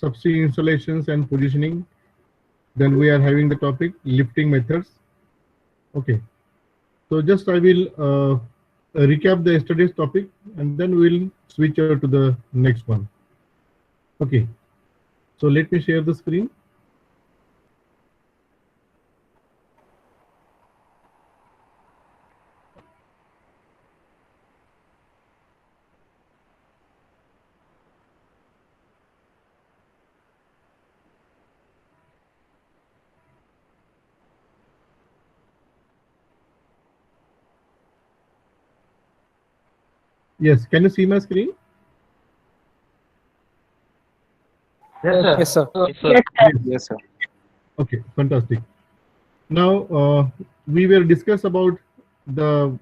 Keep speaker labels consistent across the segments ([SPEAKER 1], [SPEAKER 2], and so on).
[SPEAKER 1] subsea installations and positioning. Then we are having the topic lifting methods. Okay, so just I will recap the yesterday's topic and then we'll switch over to the next one. Okay, so let me share the screen. Yes, can you see my screen?
[SPEAKER 2] Yes, sir.
[SPEAKER 3] Yes, sir.
[SPEAKER 4] Yes, sir.
[SPEAKER 1] Okay, fantastic. Now we will discuss about the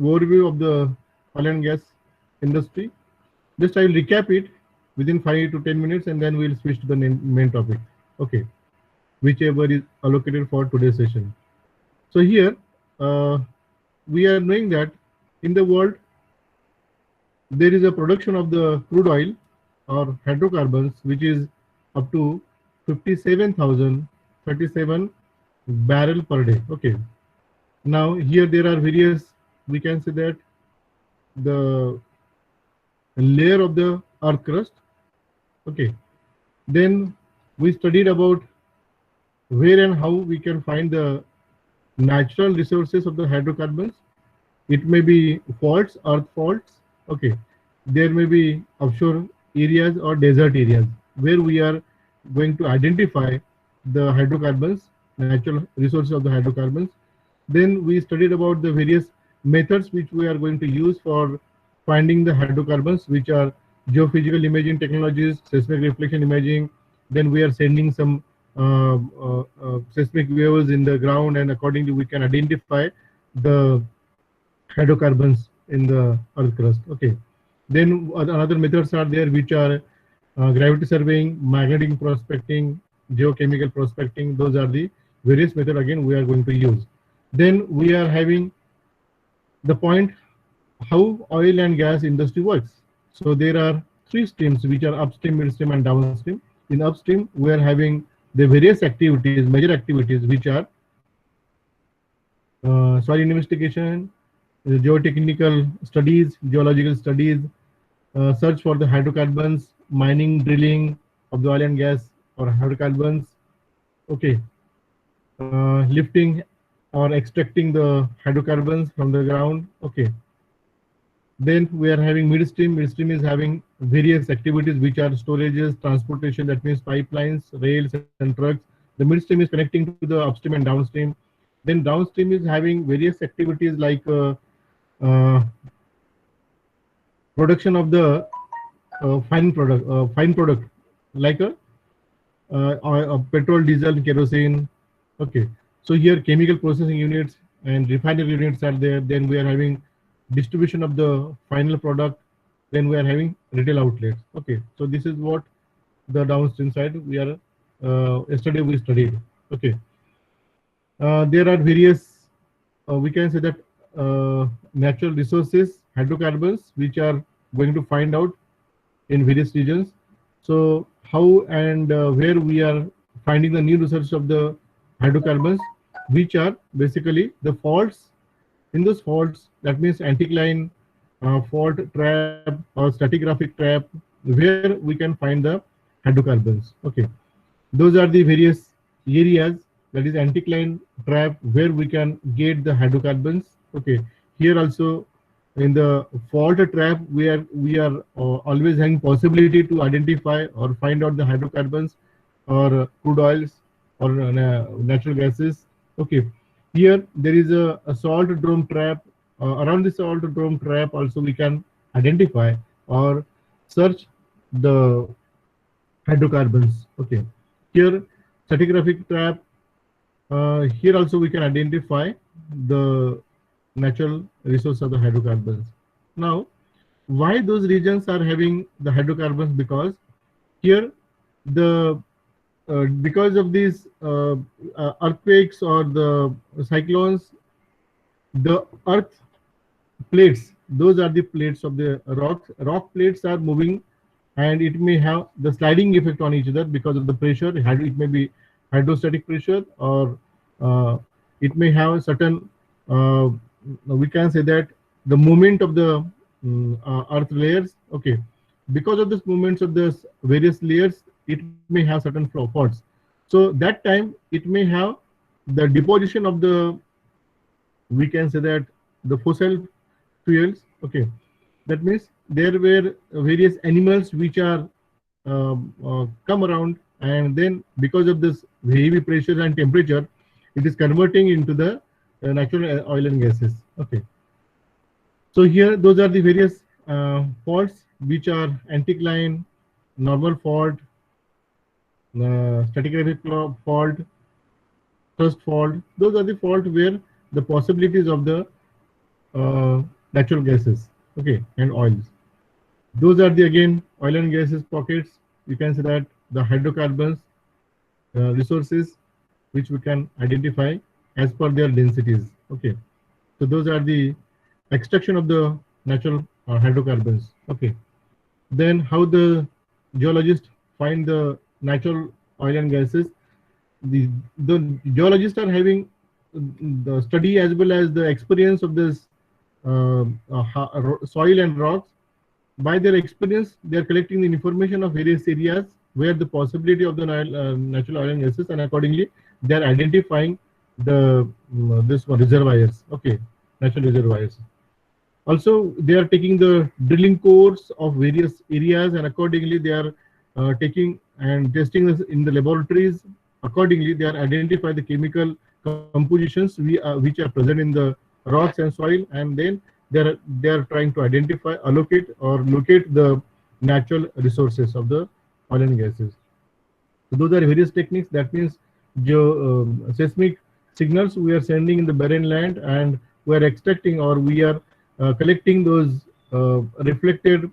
[SPEAKER 1] overview of the oil and gas industry. Just I will recap it within 5 to 10 minutes and then we'll switch to the main topic. Okay, whichever is allocated for today's session. So here we are knowing that in the world there is a production of the crude oil or hydrocarbons which is up to 57,037 barrel per day. Okay, now here there are various, we can say that the layer of the earth crust. Okay, then we studied about where and how we can find the natural resources of the hydrocarbons. It may be faults, earth faults. Okay, there may be offshore areas or desert areas where we are going to identify the hydrocarbons, natural resources of the hydrocarbons. Then we studied about the various methods which we are going to use for finding the hydrocarbons, which are geophysical imaging technologies, seismic reflection imaging. Then we are sending some seismic waves in the ground, and accordingly we can identify the hydrocarbons in the earth crust. Okay, then another methods are there which are gravity surveying, magnetic prospecting, geochemical prospecting. Those are the various methods again we are going to use. Then we are having the point how oil and gas industry works. So there are three streams which are upstream, midstream and downstream. In upstream we are having the various activities, major activities which are soil investigation, geotechnical studies, geological studies, search for the hydrocarbons, mining, drilling of the oil and gas or hydrocarbons. Okay, lifting or extracting the hydrocarbons from the ground. Okay, then we are having midstream. Midstream is having various activities which are storages, transportation, that means pipelines, rails and trucks. The midstream is connecting to the upstream and downstream. Then downstream is having various activities like production of the fine product like a petrol, diesel, kerosene. Okay, so here chemical processing units and refinery units are there. Then we are having distribution of the final product. Then we are having retail outlets. Okay, so this is what the downstream side we are yesterday we studied. Okay, there are various we can say that natural resources, hydrocarbons, which are going to find out in various regions. So how and where we are finding the new resources of the hydrocarbons, which are basically the faults. In those faults, that means anticline fault trap or stratigraphic trap, where we can find the hydrocarbons. Okay, those are the various areas, that is anticline trap, where we can get the hydrocarbons. Okay, here also in the fault trap we are always having possibility to identify or find out the hydrocarbons or crude oils or natural gases. Okay, here there is a salt dome trap. Around the salt dome trap also we can identify or search the hydrocarbons. Okay, here stratigraphic trap. Here also we can identify the natural resource of the hydrocarbons. Now, why those regions are having the hydrocarbons? Because here the because of these earthquakes or the cyclones, the earth plates, those are the plates of the rock plates are moving and it may have the sliding effect on each other because of the pressure. It may be hydrostatic pressure, or it may have certain, we can say that the movement of the earth layers. Okay, because of this movements of this various layers, it may have certain faults. So that time it may have the deposition of the, we can say that, the fossil fuels. Okay, that means there were various animals which are come around, and then because of this heavy pressure and temperature, it is converting into the natural oil and gases. Okay, so here those are the various faults which are anticline, normal fault, stratigraphic fault, thrust fault. Those are the fault where the possibilities of the uh, natural gases, okay, and oils. Those are the, again, oil and gases pockets. You can say that the hydrocarbons resources which we can identify as per their densities. Okay, so those are the extraction of the natural hydrocarbons. Okay, then how the geologists find the natural oil and gases. The geologists are having the study as well as the experience of this soil and rocks. By their experience, they are collecting the information of various areas where the possibility of the natural oil and gases, and accordingly they are identifying the this one, reservoirs. Okay, natural reservoirs. Also, they are taking the drilling cores of various areas, and accordingly they are taking and testing this in the laboratories. Accordingly, they are identify the chemical compositions which are present in the rocks and soil, and then they are trying to identify, allocate, or locate the natural resources of the oil and gases. So those are various techniques. That means seismic signals we are sending in the barren land, and we are extracting, or we are collecting those reflected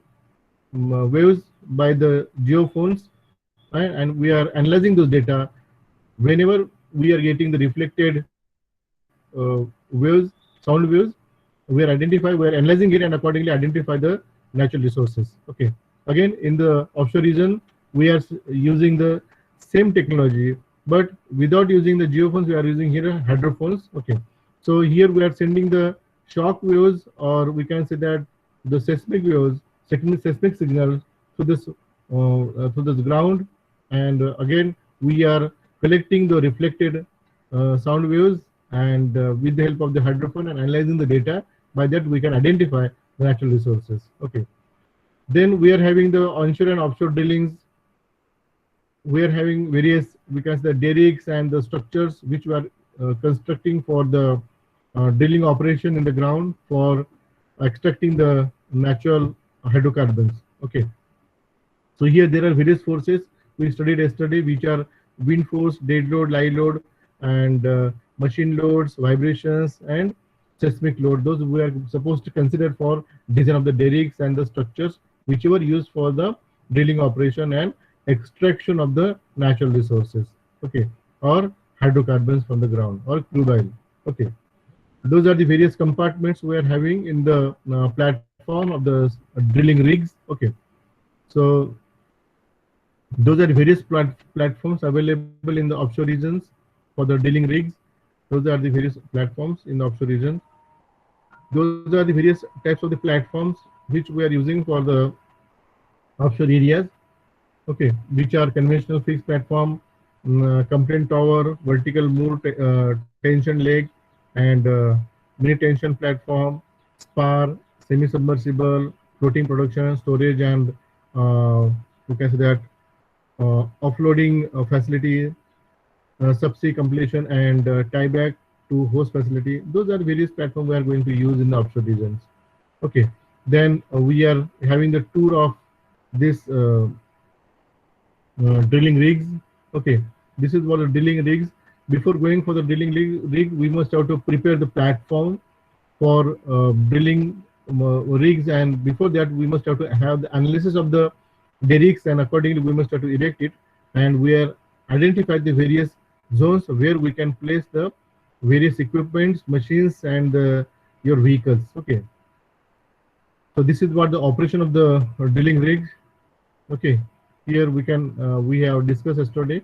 [SPEAKER 1] waves by the geophones, right? And we are analyzing those data. Whenever we are getting the reflected waves, sound waves, we are analyzing it, and accordingly identify the natural resources. Okay, again, in the offshore region, we are using the same technology, but without using the geophones, we are using here hydrophones. Okay, so here we are sending the shock waves, or we can say that the seismic waves, seismic signals to this ground, and again we are collecting the reflected sound waves, and with the help of the hydrophone and analyzing the data. By that we can identify the natural resources. Okay, then we are having the onshore and offshore drillings. We are having various, because the derricks and the structures which we are constructing for the drilling operation in the ground for extracting the natural hydrocarbons. Okay, so here there are various forces we studied yesterday, which are wind force, dead load, lie load, and machine loads, vibrations, and seismic load. Those we are supposed to consider for design of the derricks and the structures, whichever used for the drilling operation and extraction of the natural resources. Okay, or hydrocarbons from the ground, or crude oil. Okay, those are the various compartments we are having in the platform of the drilling rigs. Okay, so those are various platforms available in the offshore regions for the drilling rigs. Those are the various platforms in the offshore regions. Those are the various types of the platforms which we are using for the offshore areas. Okay, which are conventional fixed platform, complaint tower, vertical moor tension leg, and mini tension platform, spar, semi-submersible, floating production, storage, and you can say that offloading facility, subsea completion, and tieback to host facility. Those are various platforms we are going to use in the offshore regions. Okay, then we are having the tour of this drilling rigs. Okay, this is what the drilling rigs. Before going for the drilling rig, we must have to prepare the platform for drilling rigs, and before that we must have to have the analysis of the derricks, and accordingly we must have to erect it, and we are identified the various zones where we can place the various equipments, machines, and your vehicles. Okay, so this is what the operation of the drilling rig. Okay, here we have discussed yesterday.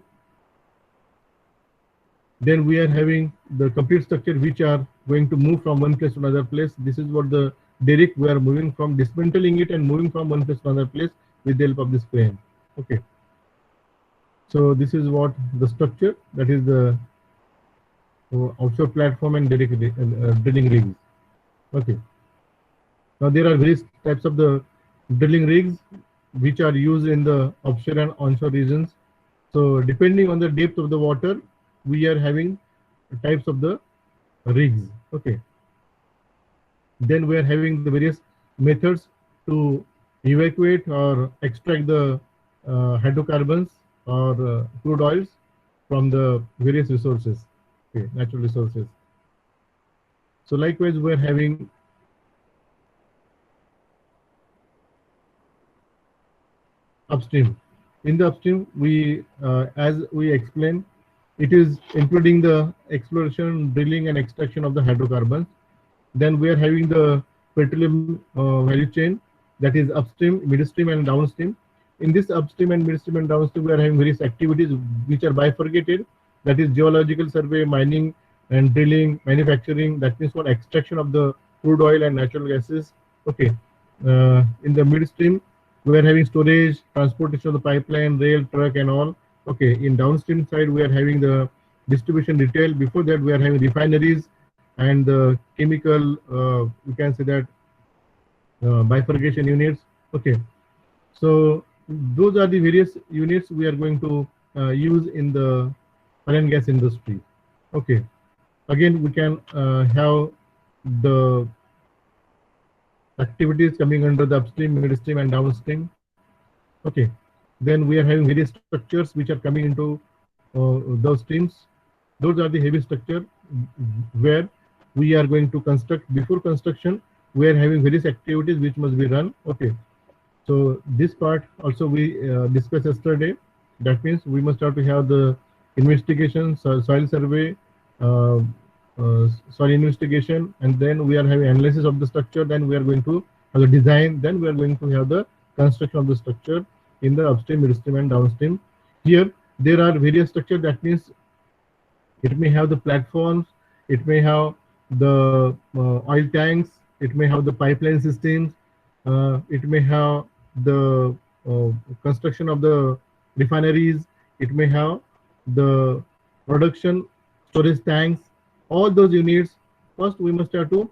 [SPEAKER 1] Then we are having the complete structure which are going to move from one place to another place. This is what the derrick, we are moving from, dismantling it and moving from one place to another place with the help of this crane. Okay, so this is what the structure, that is the offshore platform and derrick drilling rigs. Okay, now there are various types of the drilling rigs which are used in the offshore and onshore regions. So depending on the depth of the water, we are having types of the rigs. Okay, then we are having the various methods to evacuate or extract the hydrocarbons or crude oils from the various resources, okay, natural resources. So likewise, we are having upstream. In the upstream, as we explained, it is including the exploration, drilling, and extraction of the hydrocarbons. Then we are having the petroleum value chain, that is upstream, midstream, and downstream. In this upstream and midstream and downstream, we are having various activities which are bifurcated. That is geological survey, mining and drilling, manufacturing. That means for extraction of the crude oil and natural gases. Okay. In the midstream, we are having storage, transportation of the pipeline, rail, truck, and all. Okay. In downstream side, we are having the distribution, retail. Before that, we are having refineries and the chemical, we can say that bifurcation units. Okay, so those are the various units we are going to use in the oil and gas industry. Okay, again we can have the activities coming under the upstream, midstream, and downstream. Okay, then we are having various structures which are coming into those streams. Those are the heavy structure where we are going to construct. Before construction, we are having various activities which must be run. Okay, so this part also we discussed yesterday. That means we must have to have the investigation, soil survey, uh, soil investigation, and then we are having analysis of the structure. Then we are going to have the design. Then we are going to have the construction of the structure in the upstream, midstream, and downstream. Here there are various structures. That means it may have the platforms, it may have the oil tanks, it may have the pipeline systems, it may have the uh, construction of the refineries, it may have the production storage tanks. All those units, first we must have to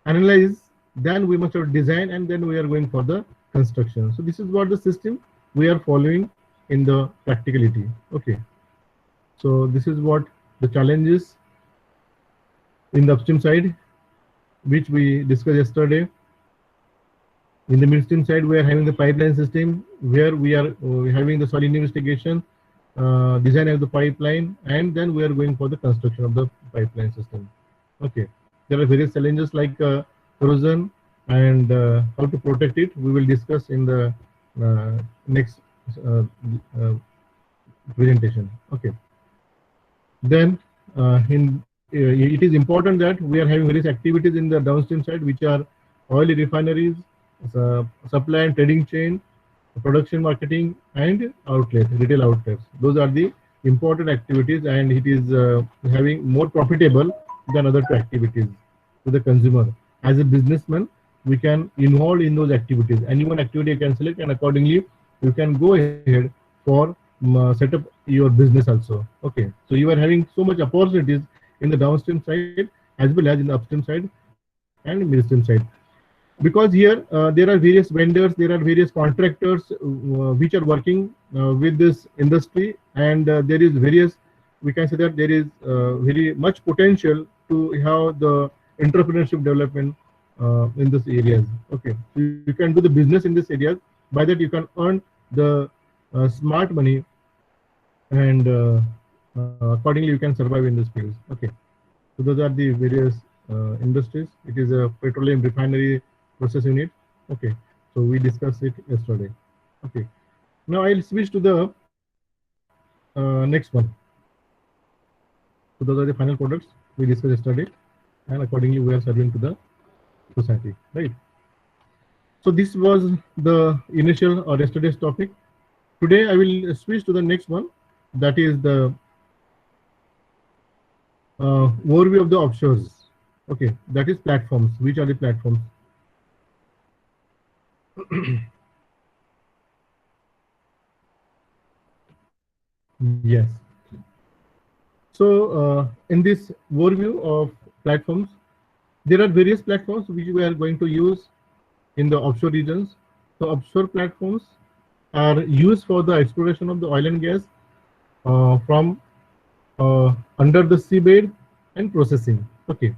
[SPEAKER 1] analyze, then we must have design, and then we are going for the construction. So this is what the system we are following in the practicality. Okay, so this is what the challenges in the upstream side, which we discussed yesterday. In the midstream side, we are having the pipeline system where we are having the soil investigation, design of the pipeline, and then we are going for the construction of the pipeline system. Okay, there are various challenges like corrosion and how to protect it. We will discuss in the next uh, uh, presentation. Okay. Then it is important that we are having various activities in the downstream side, which are oil refineries, supply and trading chain, production, marketing, and outlet, retail outlets. Those are the important activities, and it is having more profitable than other two activities to the consumer. As a businessman, we can involve in those activities. Any one activity you can select, and accordingly, you can go ahead for set up your business also. Okay, so you are having so much opportunities in the downstream side as well as in the upstream side and midstream side, because here there are various vendors, there are various contractors which are working with this industry, and there is various, we can say that there is very much potential to have the entrepreneurship development in these areas. Okay, so you can do the business in these areas. By that you can earn the smart money, and accordingly you can survive in this field. Okay, so those are the various industries. It is a petroleum refinery process unit. Okay, so we discussed it yesterday. Okay, now I'll switch to the next one. So those are the final products we discussed yesterday, and accordingly we are serving to the society, right? So this was the initial or yesterday's topic. today I will switch to the next one, that is the overview of the offshores. Okay, that is platforms. Which are the platforms? Yes. So in this overview of platforms, there are various platforms which we are going to use in the offshore regions. So offshore platforms are used for the exploration of the oil and gas from under the seabed and processing. Okay,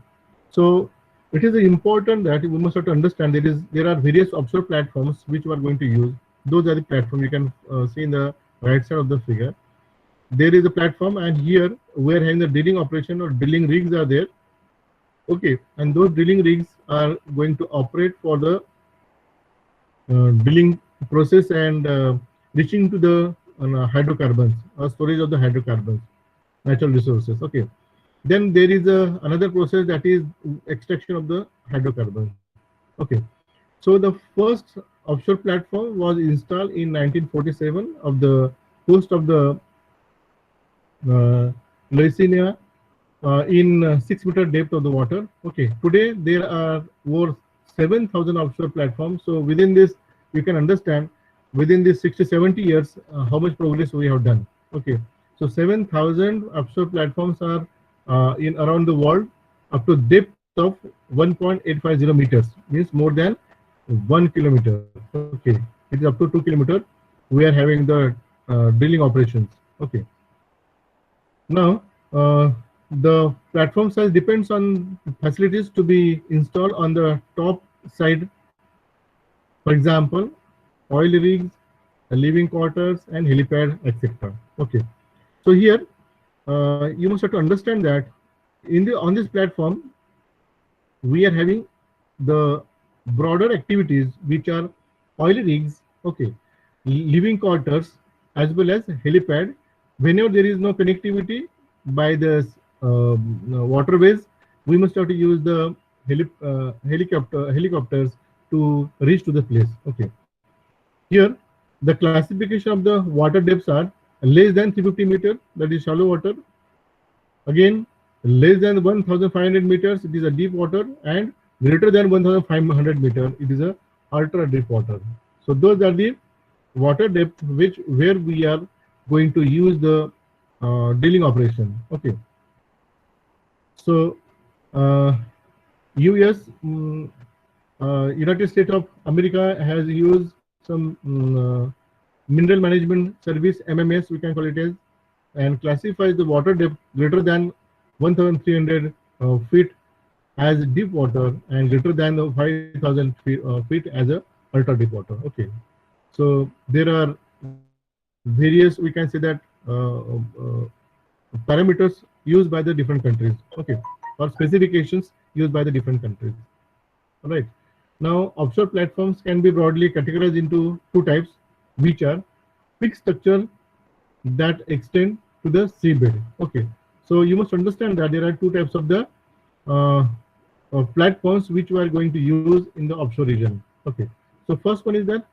[SPEAKER 1] so it is important that we must have to understand there are various offshore platforms which we are going to use. Those are the platforms you can see in the right side of the figure. There is a platform, and here we are having the drilling operation or drilling rigs are there. Okay, and those drilling rigs are going to operate for the drilling process and reaching to the hydrocarbons or storage of the hydrocarbons, natural resources. Okay, then there is another process, that is extraction of the hydrocarbons. Okay, so the first offshore platform was installed in 1947 of the coast of the Louisiana in 6-meter depth of the water. Okay, today there are over 7,000 offshore platforms. So within this, you can understand within these 60, 70 years how much progress we have done. Okay, so 7,000 offshore platforms are in around the world up to depth of 1.850 meters, means more than 1 kilometer. Okay, it is up to 2 kilometer. We are having the drilling operations. Okay. Now, the platform size depends on facilities to be installed on the top side. For example, oil rigs, living quarters, and helipad, etc. Okay. So here, you must have to understand that on this platform, we are having the broader activities which are oil rigs, okay, living quarters, as well as helipad. Whenever there is no connectivity by the waterways, we must have to use the helicopters to reach to the place. Okay, here the classification of the water depths are less than 350 meter, that is shallow water. Again, less than 1,500 meters, it is a deep water, and greater than 1,500 meter, it is a ultra deep water. So those are the water depth where we are going to use the drilling operation. Okay. So US, United States of America has used some mineral management service, MMS we can call it as, and classifies the water depth greater than 1,300 feet as deep water and greater than 5,000 feet as a ultra deep water. Okay, so there are various, we can say that, parameters used by the different countries. Okay, or specifications used by the different countries. All right. Now, offshore platforms can be broadly categorized into two types, which are fixed structure that extend to the seabed. Okay, so you must understand that there are two types of the uh, platforms which we are going to use in the offshore region. Okay, so first one is that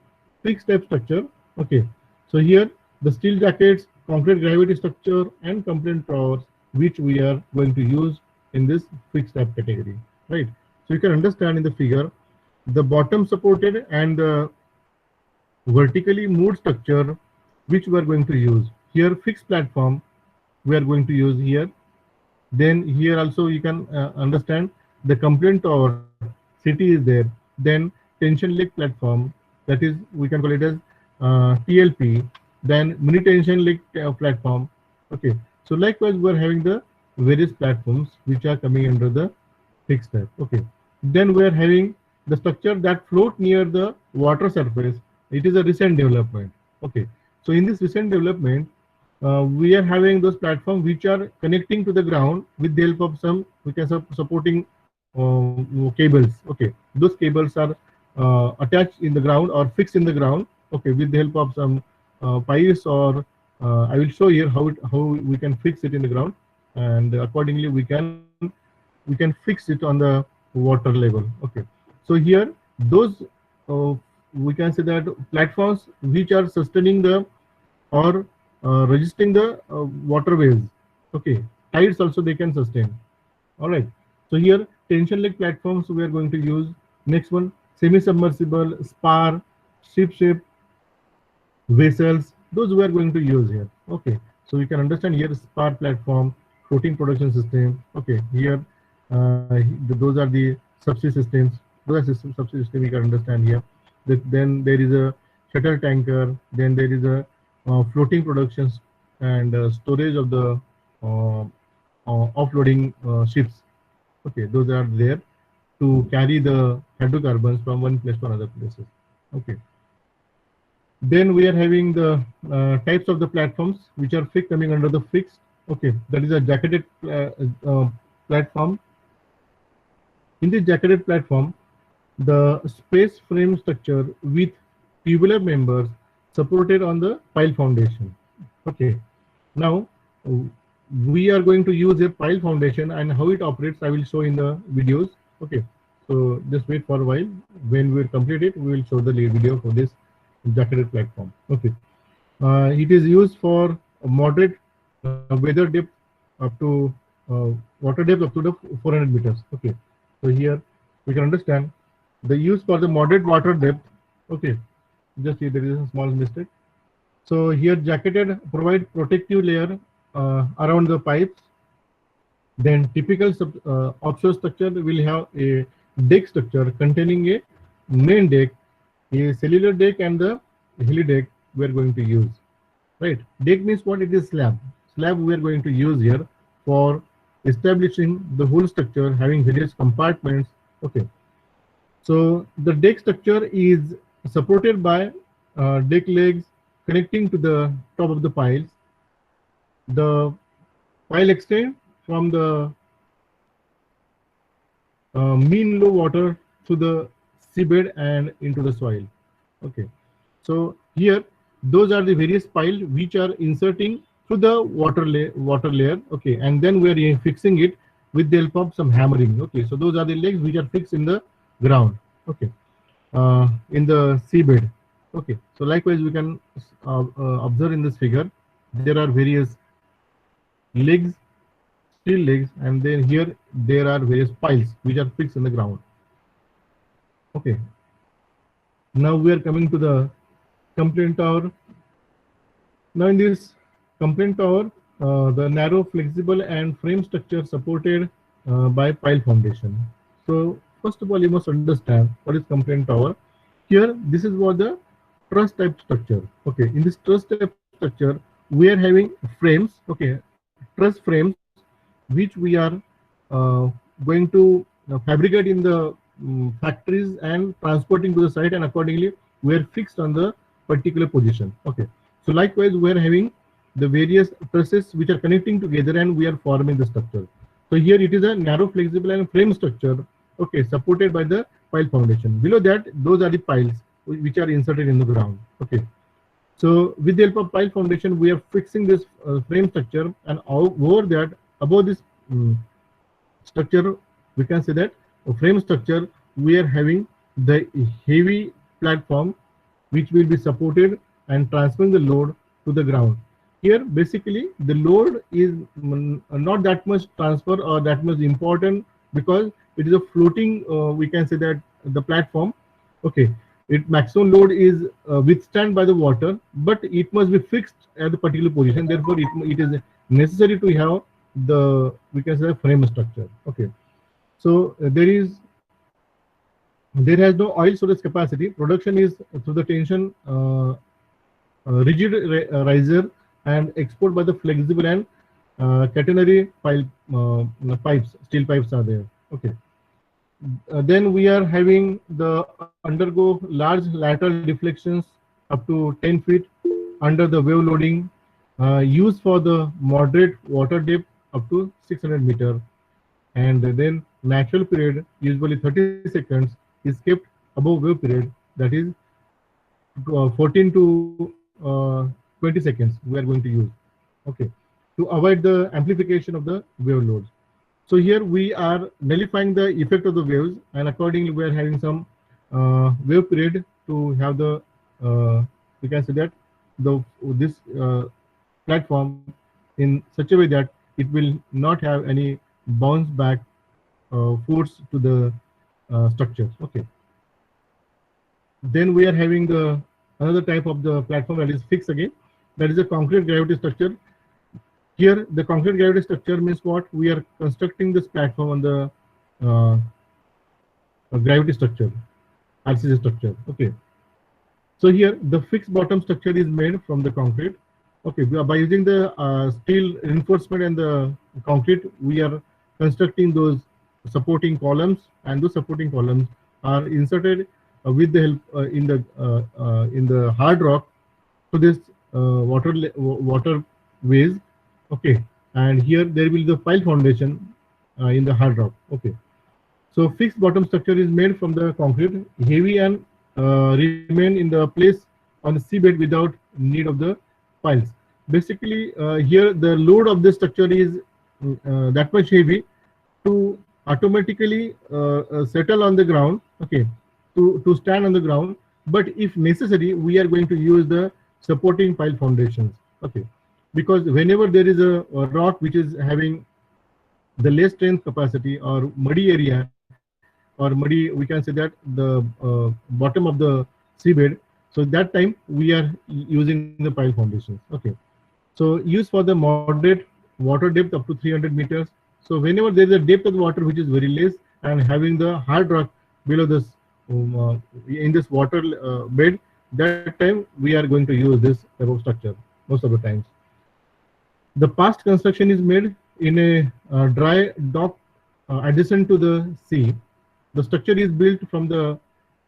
[SPEAKER 1] fixed type structure. Okay, so here the steel jackets, concrete gravity structure, and component towers which we are going to use in this fixed type category. Right. So you can understand in the figure the bottom supported and the vertically moved structure which we are going to use. Here fixed platform we are going to use here. Then here also you can understand the component tower city is there. Then tension leg platform, that is we can call it as TLP. Then mini tension leg platform. Okay, so likewise we are having the various platforms which are coming under the fixed type. Okay, then we are having the structure that float near the water surface. It is a recent development. Okay, so in this recent development, we are having those platforms which are connecting to the ground with the help of some, we can supporting cables. Okay, those cables are attached in the ground or fixed in the ground. Okay, with the help of some pipes, or I will show here how we can fix it in the ground, and accordingly we can fix it on the water level. Okay, so here those uh, we can say that platforms which are sustaining the or resisting the water waves. Okay, tides also they can sustain. All right. So here tension leg platforms we are going to use. Next one, semi-submersible, spar, ship shape vessels. Those we are going to use here. Okay. So you can understand here spar platform, floating production system. Okay. Here those are the subsea systems. Those are subsea system you can understand here. Then there is a shuttle tanker. Then there is a floating productions and storage of the offloading ships. Okay, those are there to carry the hydrocarbons from one place to another places. Okay. Then we are having the types of the platforms which are fixed coming under the fixed. Okay, that is a jacketed platform. In this jacketed platform, the space frame structure with tubular members supported on the pile foundation. Okay. Now we are going to use a pile foundation, and how it operates I will show in the videos. Okay, so just wait for a while. When we complete it, we will show the video for this jacketed platform. Okay, it is used for a moderate weather depth up to water depth up to the 400 meters. Okay, so here we can understand the use for the moderate water depth. Okay, just here there is a small mistake. So here jacketed provide protective layer around the pipes. Then typical offshore structure will have a deck structure containing a main deck, a cellular deck, and the heli deck we are going to use. Right? Deck means what? It is slab. Slab we are going to use here for establishing the whole structure having various compartments. Okay. So the deck structure is supported by deck legs connecting to the top of the piles. The pile extend from the mean low water to the seabed and into the soil. Okay, so here those are the various piles which are inserting through the water layer. Okay, and then we are fixing it with the help of some hammering. Okay, so those are the legs which are fixed in the ground. Okay, in the seabed. Okay, so likewise we can observe in this figure there are various legs, steel legs, and then here there are various piles which are fixed in the ground. Okay, now we are coming to the complaint tower. Now in this complaint tower, the narrow, flexible, and frame structure supported by pile foundation. So first of all, you must understand what is complaint tower. Here, this is what the truss type structure. Okay, in this truss type structure, we are having frames. Okay, truss frames which we are going to fabricate in the factories and transporting to the site, and accordingly we are fixed on the particular position. Okay, so likewise we are having the various trusses which are connecting together and we are forming the structure. So here it is a narrow, flexible, and frame structure. Okay, supported by the pile foundation. Below that, those are the piles which are inserted in the ground. Okay, so with the help of pile foundation, we are fixing this frame structure, and over that, above this structure, we can say that a frame structure, we are having the heavy platform which will be supported and transferring the load to the ground. Here, basically, the load is not that much transfer or that much important because it is a floating, we can say that the platform. Okay, it maximum load is withstand by the water, but it must be fixed at the particular position. Therefore, it is necessary to have the, we can say, frame structure. Okay, so there has no oil storage capacity. Production is through the tension rigid riser and export by the flexible and catenary pipes. Steel pipes are there. Okay. Then we are having the undergo large lateral deflections up to 10 feet under the wave loading, used for the moderate water depth up to 600 meter, and then natural period usually 30 seconds is kept above wave period, that is 14 to 20 seconds we are going to use. Okay, to avoid the amplification of the wave loads. So here we are nullifying the effect of the waves, and accordingly we are having some wave period to have the we can say that this platform in such a way that it will not have any bounce back force to the structure. Okay. Then we are having the another type of the platform that is fixed again. That is a concrete gravity structure. Here, the concrete gravity structure means what? We are constructing this platform on the uh, gravity structure, RCC structure. Okay. So here, the fixed bottom structure is made from the concrete. Okay, by using the steel reinforcement and the concrete, we are constructing those supporting columns, and those supporting columns are inserted with the help in the hard rock to this waterways. Okay, and here there will be the pile foundation in the hard rock. Okay, so fixed bottom structure is made from the concrete, heavy and remain in the place on the seabed without need of the piles. Basically, here the load of the structure is that much heavy to automatically settle on the ground. Okay, to stand on the ground. But if necessary, we are going to use the supporting pile foundations. Okay, because whenever there is a rock which is having the less strength capacity or muddy area or muddy, we can say that the bottom of the seabed, so that time we are using the pile foundations. Okay, so used for the moderate water depth up to 300 meters. So whenever there is a depth of the water which is very less and having the hard rock below this in this water bed, that time we are going to use this type of structure most of the times. The past construction is made in a dry dock adjacent to the sea. The structure is built from the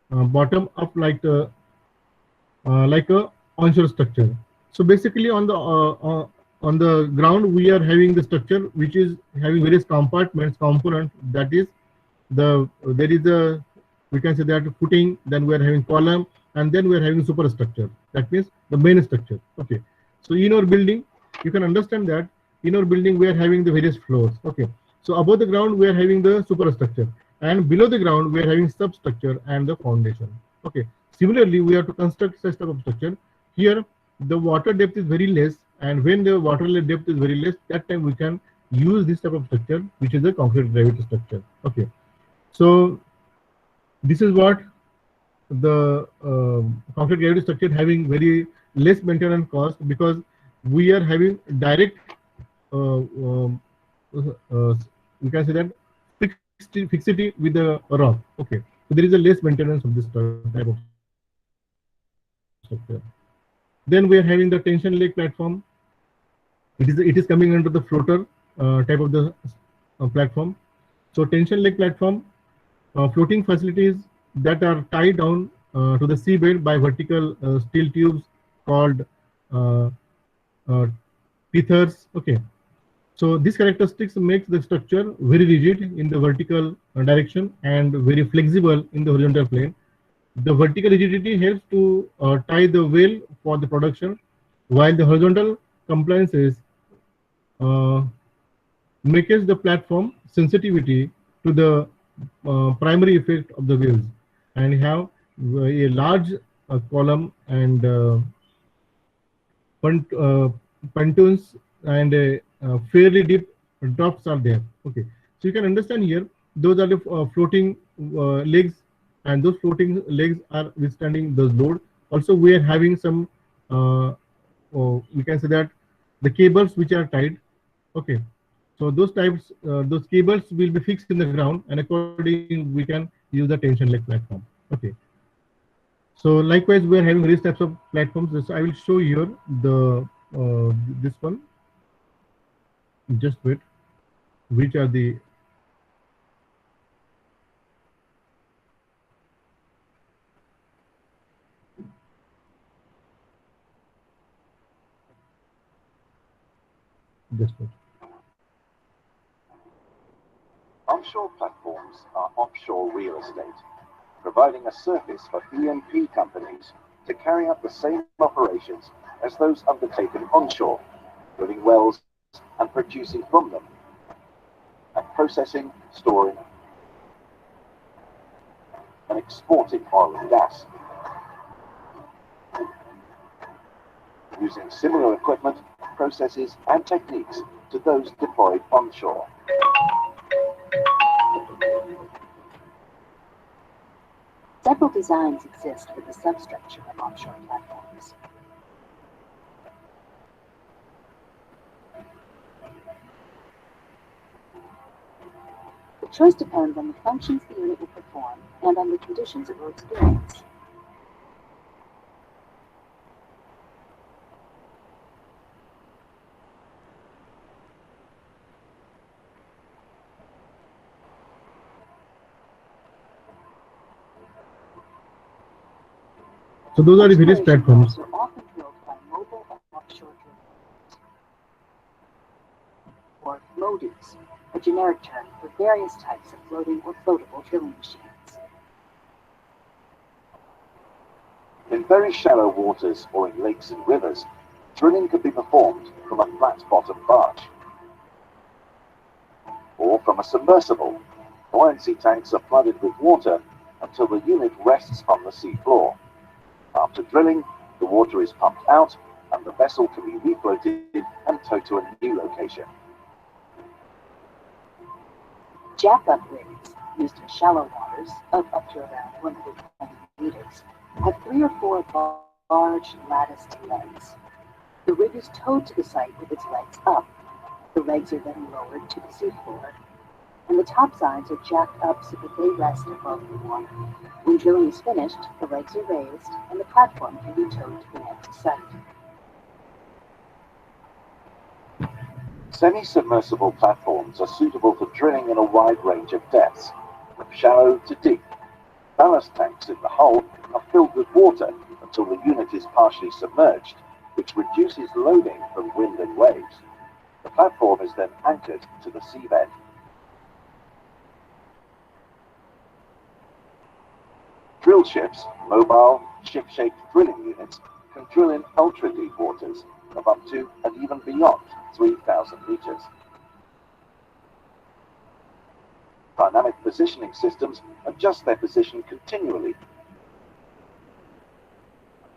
[SPEAKER 1] bottom up like a onshore structure. So basically, on the ground, we are having the structure which is having various compartments, component. That is there is a, we can say that footing. Then we are having column, and then we are having superstructure. That means the main structure. Okay. So in our building, you can understand that in our building we are having the various floors. Okay. So above the ground we are having the superstructure, and below the ground we are having substructure and the foundation. Okay. Similarly, we have to construct such type of structure. Here, the water depth is very less, and when the water depth is very less, that time we can use this type of structure, which is a concrete gravity structure. Okay. So this is what the concrete gravity structure having very less maintenance cost, because we are having direct we can say that fixity with the rock. Okay, so there is a less maintenance of this type of structure. Then we are having the tension leg platform. It is coming under the floater type of the platform. So tension leg platform, floating facilities that are tied down to the seabed by vertical steel tubes called uh, uh, pithers. Okay, so these characteristics makes the structure very rigid in the vertical direction and very flexible in the horizontal plane. The vertical rigidity helps to tie the wheel for the production, while the horizontal compliances uh, makes the platform sensitivity to the primary effect of the wheels, and have a large column and pontoons and fairly deep drops are there. Okay, so you can understand here those are the floating legs, and those floating legs are withstanding the load. Also, we are having some we can say that the cables which are tied. Okay, so those types those cables will be fixed in the ground, and according we can use the tension leg platform. Okay, so likewise we are having various types of platforms. This I will show here the this one. Just wait. Which are the just wait.
[SPEAKER 3] Onshore platforms are offshore real estate, providing a surface for E&P companies to carry out the same operations as those undertaken onshore, drilling wells and producing from them, and processing, storing, and exporting oil and gas. using similar equipment, processes, and techniques to those deployed onshore.
[SPEAKER 4] Several designs exist for the substructure of offshore platforms. The choice depends on the functions the unit will perform and on the conditions it will experience.
[SPEAKER 1] So those are the various platforms.
[SPEAKER 4] Are often drilled by mobile and offshore drilling, or MODUs, a generic term for various types of floating or floatable drilling machines.
[SPEAKER 3] In very shallow waters or in lakes and rivers, drilling can be performed from a flat-bottom barge or from a submersible. Buoyancy tanks are flooded with water until the unit rests on the sea floor. After drilling, the water is pumped out and the vessel can be refloated and towed to a new location.
[SPEAKER 4] Jack-up rigs, used in shallow waters of up to around 120 meters, have 3 or 4 large latticed legs. The rig is towed to the site with its legs up. The legs are then lowered to the seafloor, and the top sides are jacked up so that they rest above the water. When drilling is finished, the legs are raised, and the platform can be towed to the next site.
[SPEAKER 3] Semi-submersible platforms are suitable for drilling in a wide range of depths, from shallow to deep. Ballast tanks in the hull are filled with water until the unit is partially submerged, which reduces loading from wind and waves. The platform is then anchored to the seabed. Drill ships, mobile, ship-shaped drilling units, can drill in ultra-deep waters of up to and even beyond 3,000 meters. Dynamic positioning systems adjust their position continually,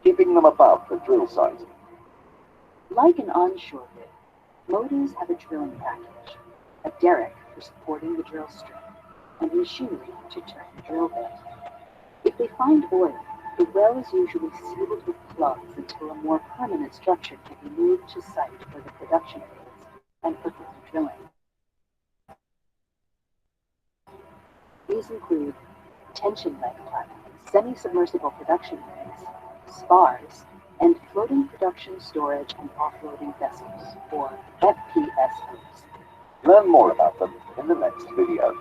[SPEAKER 3] keeping them above the drill site.
[SPEAKER 4] Like an onshore rig, MODUs have a drilling package, a derrick for supporting the drill string, and machinery to turn the drill bit. If they find oil, the well is usually sealed with plugs until a more permanent structure can be moved to site for the production phase and for further drilling. These include tension leg platforms, semi-submersible production rigs, spars, and floating production storage and offloading vessels, or FPSOs.
[SPEAKER 3] Learn more about them in the next video.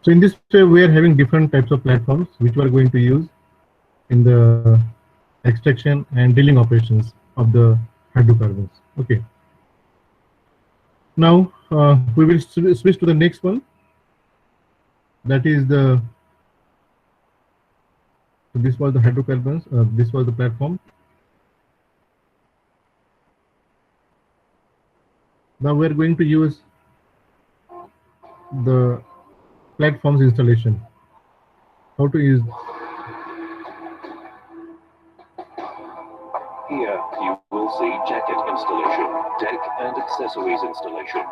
[SPEAKER 1] So in this way, we are having different types of platforms which we are going to use in the extraction and drilling operations of the hydrocarbons. Okay. Now we will switch to the next one. That is the. So this was the hydrocarbons. This was the platform. Now we are going to use the platforms installation. How to use.
[SPEAKER 5] Here you will see jacket installation, deck and accessories installation.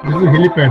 [SPEAKER 1] This is a helipad.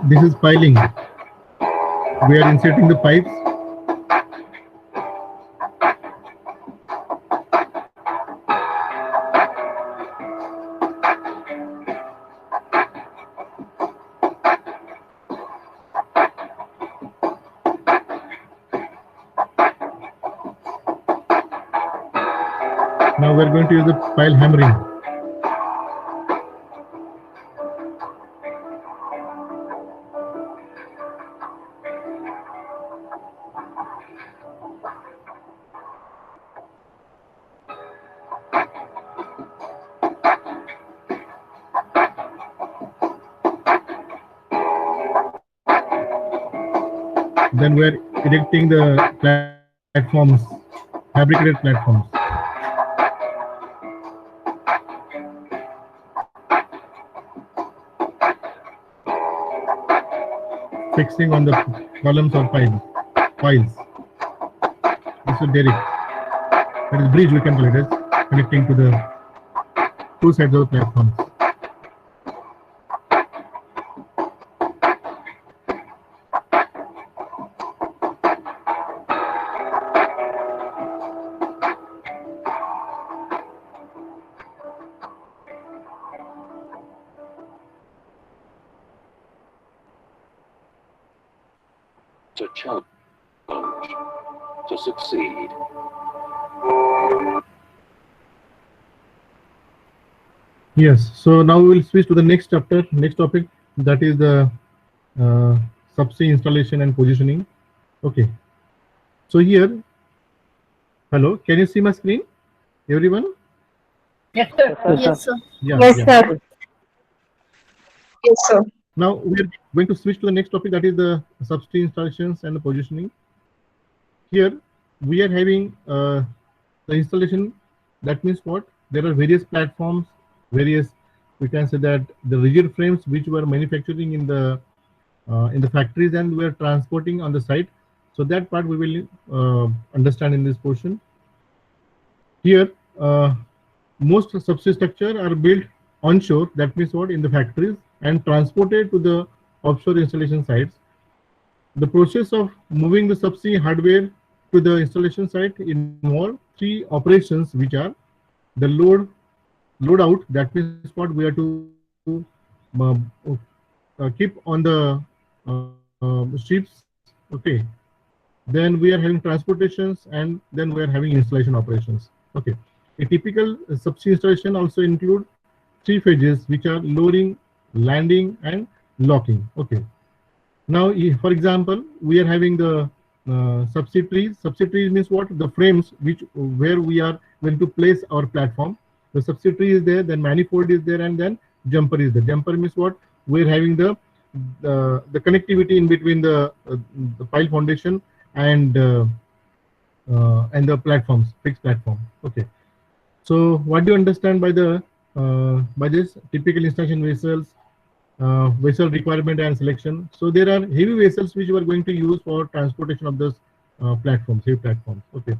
[SPEAKER 1] This is piling. We are inserting the pipes. Now we are going to use the pile hammering. Then we are erecting the platforms, fabricated platforms. Fixing on the columns or piles. This is derrick. That is bridge, we can call it as, connecting to the two sides of the platforms.
[SPEAKER 5] To challenge, to succeed.
[SPEAKER 1] Yes, so now we will switch to the next chapter, next topic, that is the subsea installation and positioning. Okay, so here, hello, can you see my screen, everyone?
[SPEAKER 2] Yes, sir.
[SPEAKER 6] Yes, sir.
[SPEAKER 1] Yeah,
[SPEAKER 6] Yes,
[SPEAKER 1] yeah.
[SPEAKER 6] sir. Yes, sir.
[SPEAKER 1] Now we are going to switch to the next topic, that is the subsea installations and the positioning. Here we are having the installation. That means what? There are various platforms, various, we can say that the rigid frames which were manufacturing in the factories and we are transporting on the site. So that part we will understand in this portion. Here, most subsea structure are built onshore. That means what? In the factories and transported to the offshore installation sites. The process of moving the subsea hardware to the installation site involve three operations, which are the load out. That means what? We have to keep on the ships. Okay. Then we are having transportations, and then we are having installation operations. Okay. A typical subsea installation also include three phases, which are lowering, landing, and locking. Okay. Now, for example, we are having the subsea trees. Subsea trees means what? The frames where we are going to place our platform. The subsea tree is there, then manifold is there, and then jumper is there. Jumper means what? We're having the connectivity in between the pile foundation and the platforms, fixed platform. Okay. So what do you understand by the by this typical installation vessels? Vessel requirement and selection. So there are heavy vessels which we are going to use for transportation of those platforms, heavy platforms. Okay.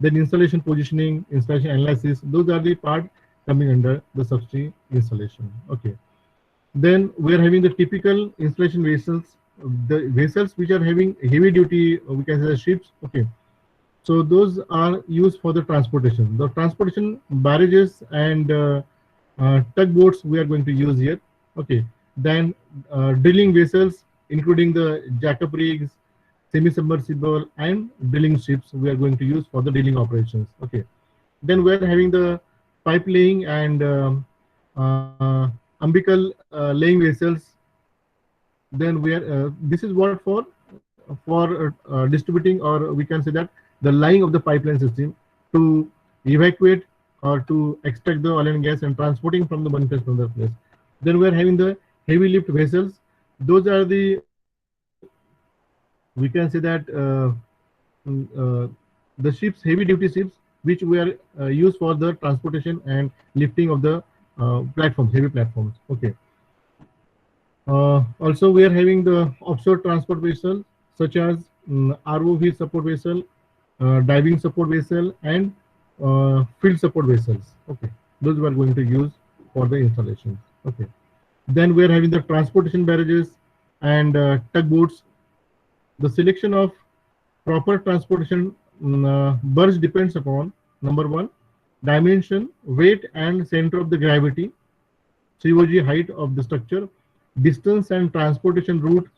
[SPEAKER 1] Then installation positioning, installation analysis. Those are the part coming under the subsea installation. Okay. Then we are having the typical installation vessels, the vessels which are having heavy duty, we can say the ships. Okay. So those are used for the transportation. The transportation barrages and tugboats we are going to use here. Okay. Then drilling vessels, including the jack-up rigs, semi-submersible, and drilling ships, we are going to use for the drilling operations. Okay. Then we are having the pipe laying and umbilical laying vessels. Then we are this is what for distributing, or we can say that the laying of the pipeline system to evacuate or to extract the oil and gas and transporting from the one place to another place. Then we are having the heavy lift vessels. Those are the, we can say that the ships, heavy duty ships, which we are used for the transportation and lifting of the platforms, heavy platforms. Okay. Also, we are having the offshore transport vessel, such as ROV support vessel, diving support vessel, and field support vessels. Okay, those we are going to use for the installations. Okay. Then we are having the transportation barrages, and tugboats. The selection of proper transportation berth depends upon number one, dimension, weight, and center of the gravity, COG height of the structure, distance and transportation route,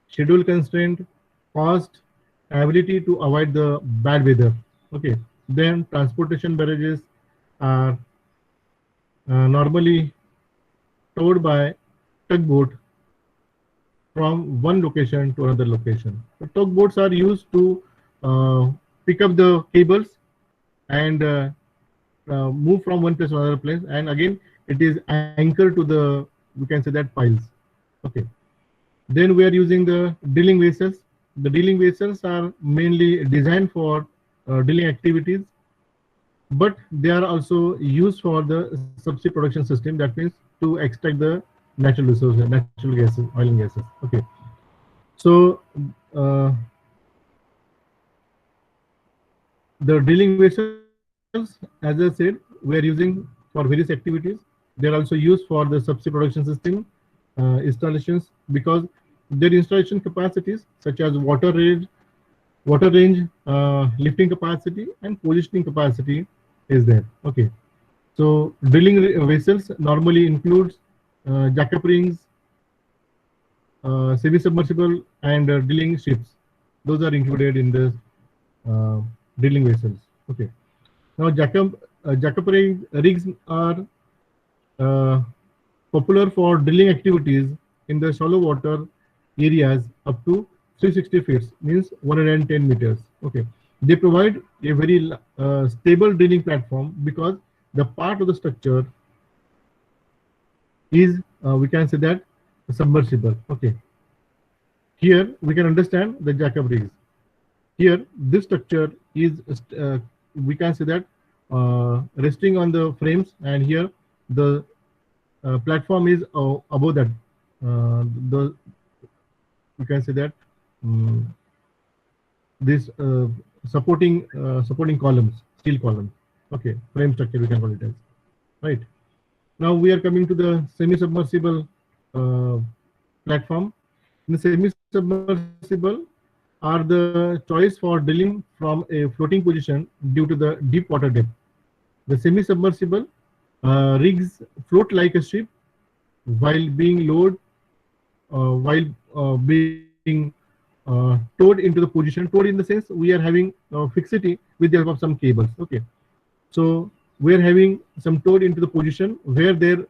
[SPEAKER 1] schedule constraint, cost, ability to avoid the bad weather. Okay. Then transportation barrages are normally towed by tugboat from one location to another location. The tugboats are used to pick up the cables and move from one place to another place, and again it is anchored to the, we can say that, piles. Okay. Then we are using the drilling vessels. The drilling vessels are mainly designed for drilling activities, but they are also used for the subsea production system. That means to extract the natural resources, natural gases, oil and gases. Okay. So uh, the drilling vessels, as I said, we are using for various activities. They are also used for the subsea production system installations, because their installation capacities such as water range, lifting capacity, and positioning capacity is there. Okay. So drilling vessels normally includes jack-up rings, semi-submersible, and drilling ships. Those are included in the uh, drilling vessels. Okay. Now jack-up rigs are uh, popular for drilling activities in the shallow water areas up to 360 feet, means 110 meters. Okay. They provide a very stable drilling platform because the part of the structure is, we can say that, submersible. Okay. Here we can understand the jack-up rigs. Here this structure is, we can say that, resting on the frames, and here the platform is above that. The, we can say that, um, this supporting columns, steel columns. Okay, frame structure we can call it as. Right. Now we are coming to the semi-submersible platform. The semi-submersible are the choice for drilling from a floating position due to the deep water depth. The semi-submersible rigs float like a ship while being lowered, while being towed into the position. Towed in the sense we are having fixity with the help of some cables. Okay. So we are having some towed into the position where their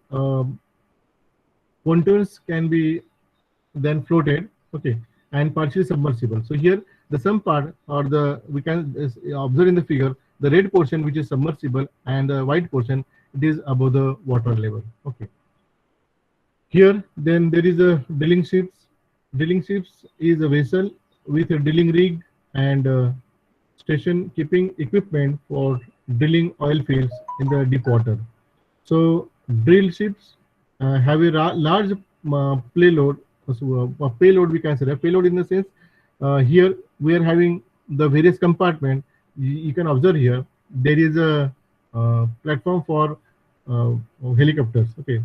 [SPEAKER 1] pontoons can be then floated. Okay. And partially submersible. So here the some part, or the, we can observe in the figure, the red portion which is submersible, and the white portion, it is above the water level. Okay. Here then there is a drilling ships. Drilling ships is a vessel with a drilling rig and station keeping equipment for drilling oil fields in the deep water. So drill ships have a large payload. So, payload, we can say that payload in the sense, here we are having the various compartment. You can observe here there is a platform for helicopters. Okay.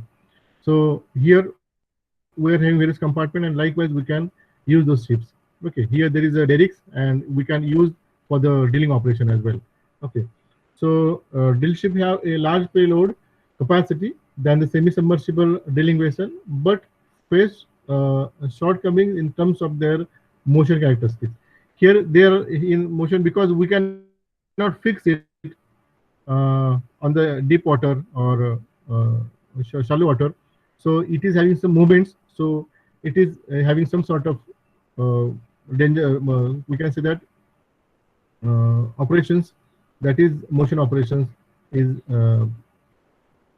[SPEAKER 1] So here we are having various compartment, and likewise we can use those ships. Okay. Here there is a derricks, and we can use for the drilling operation as well. Okay. So drill ship have a large payload capacity than the semi-submersible drilling vessel, but face shortcomings in terms of their motion characteristics. Here they are in motion because we cannot fix it on the deep water or shallow water. So it is having some movements. So it is having some sort of uh, danger. We can say that operations, that is motion operations, is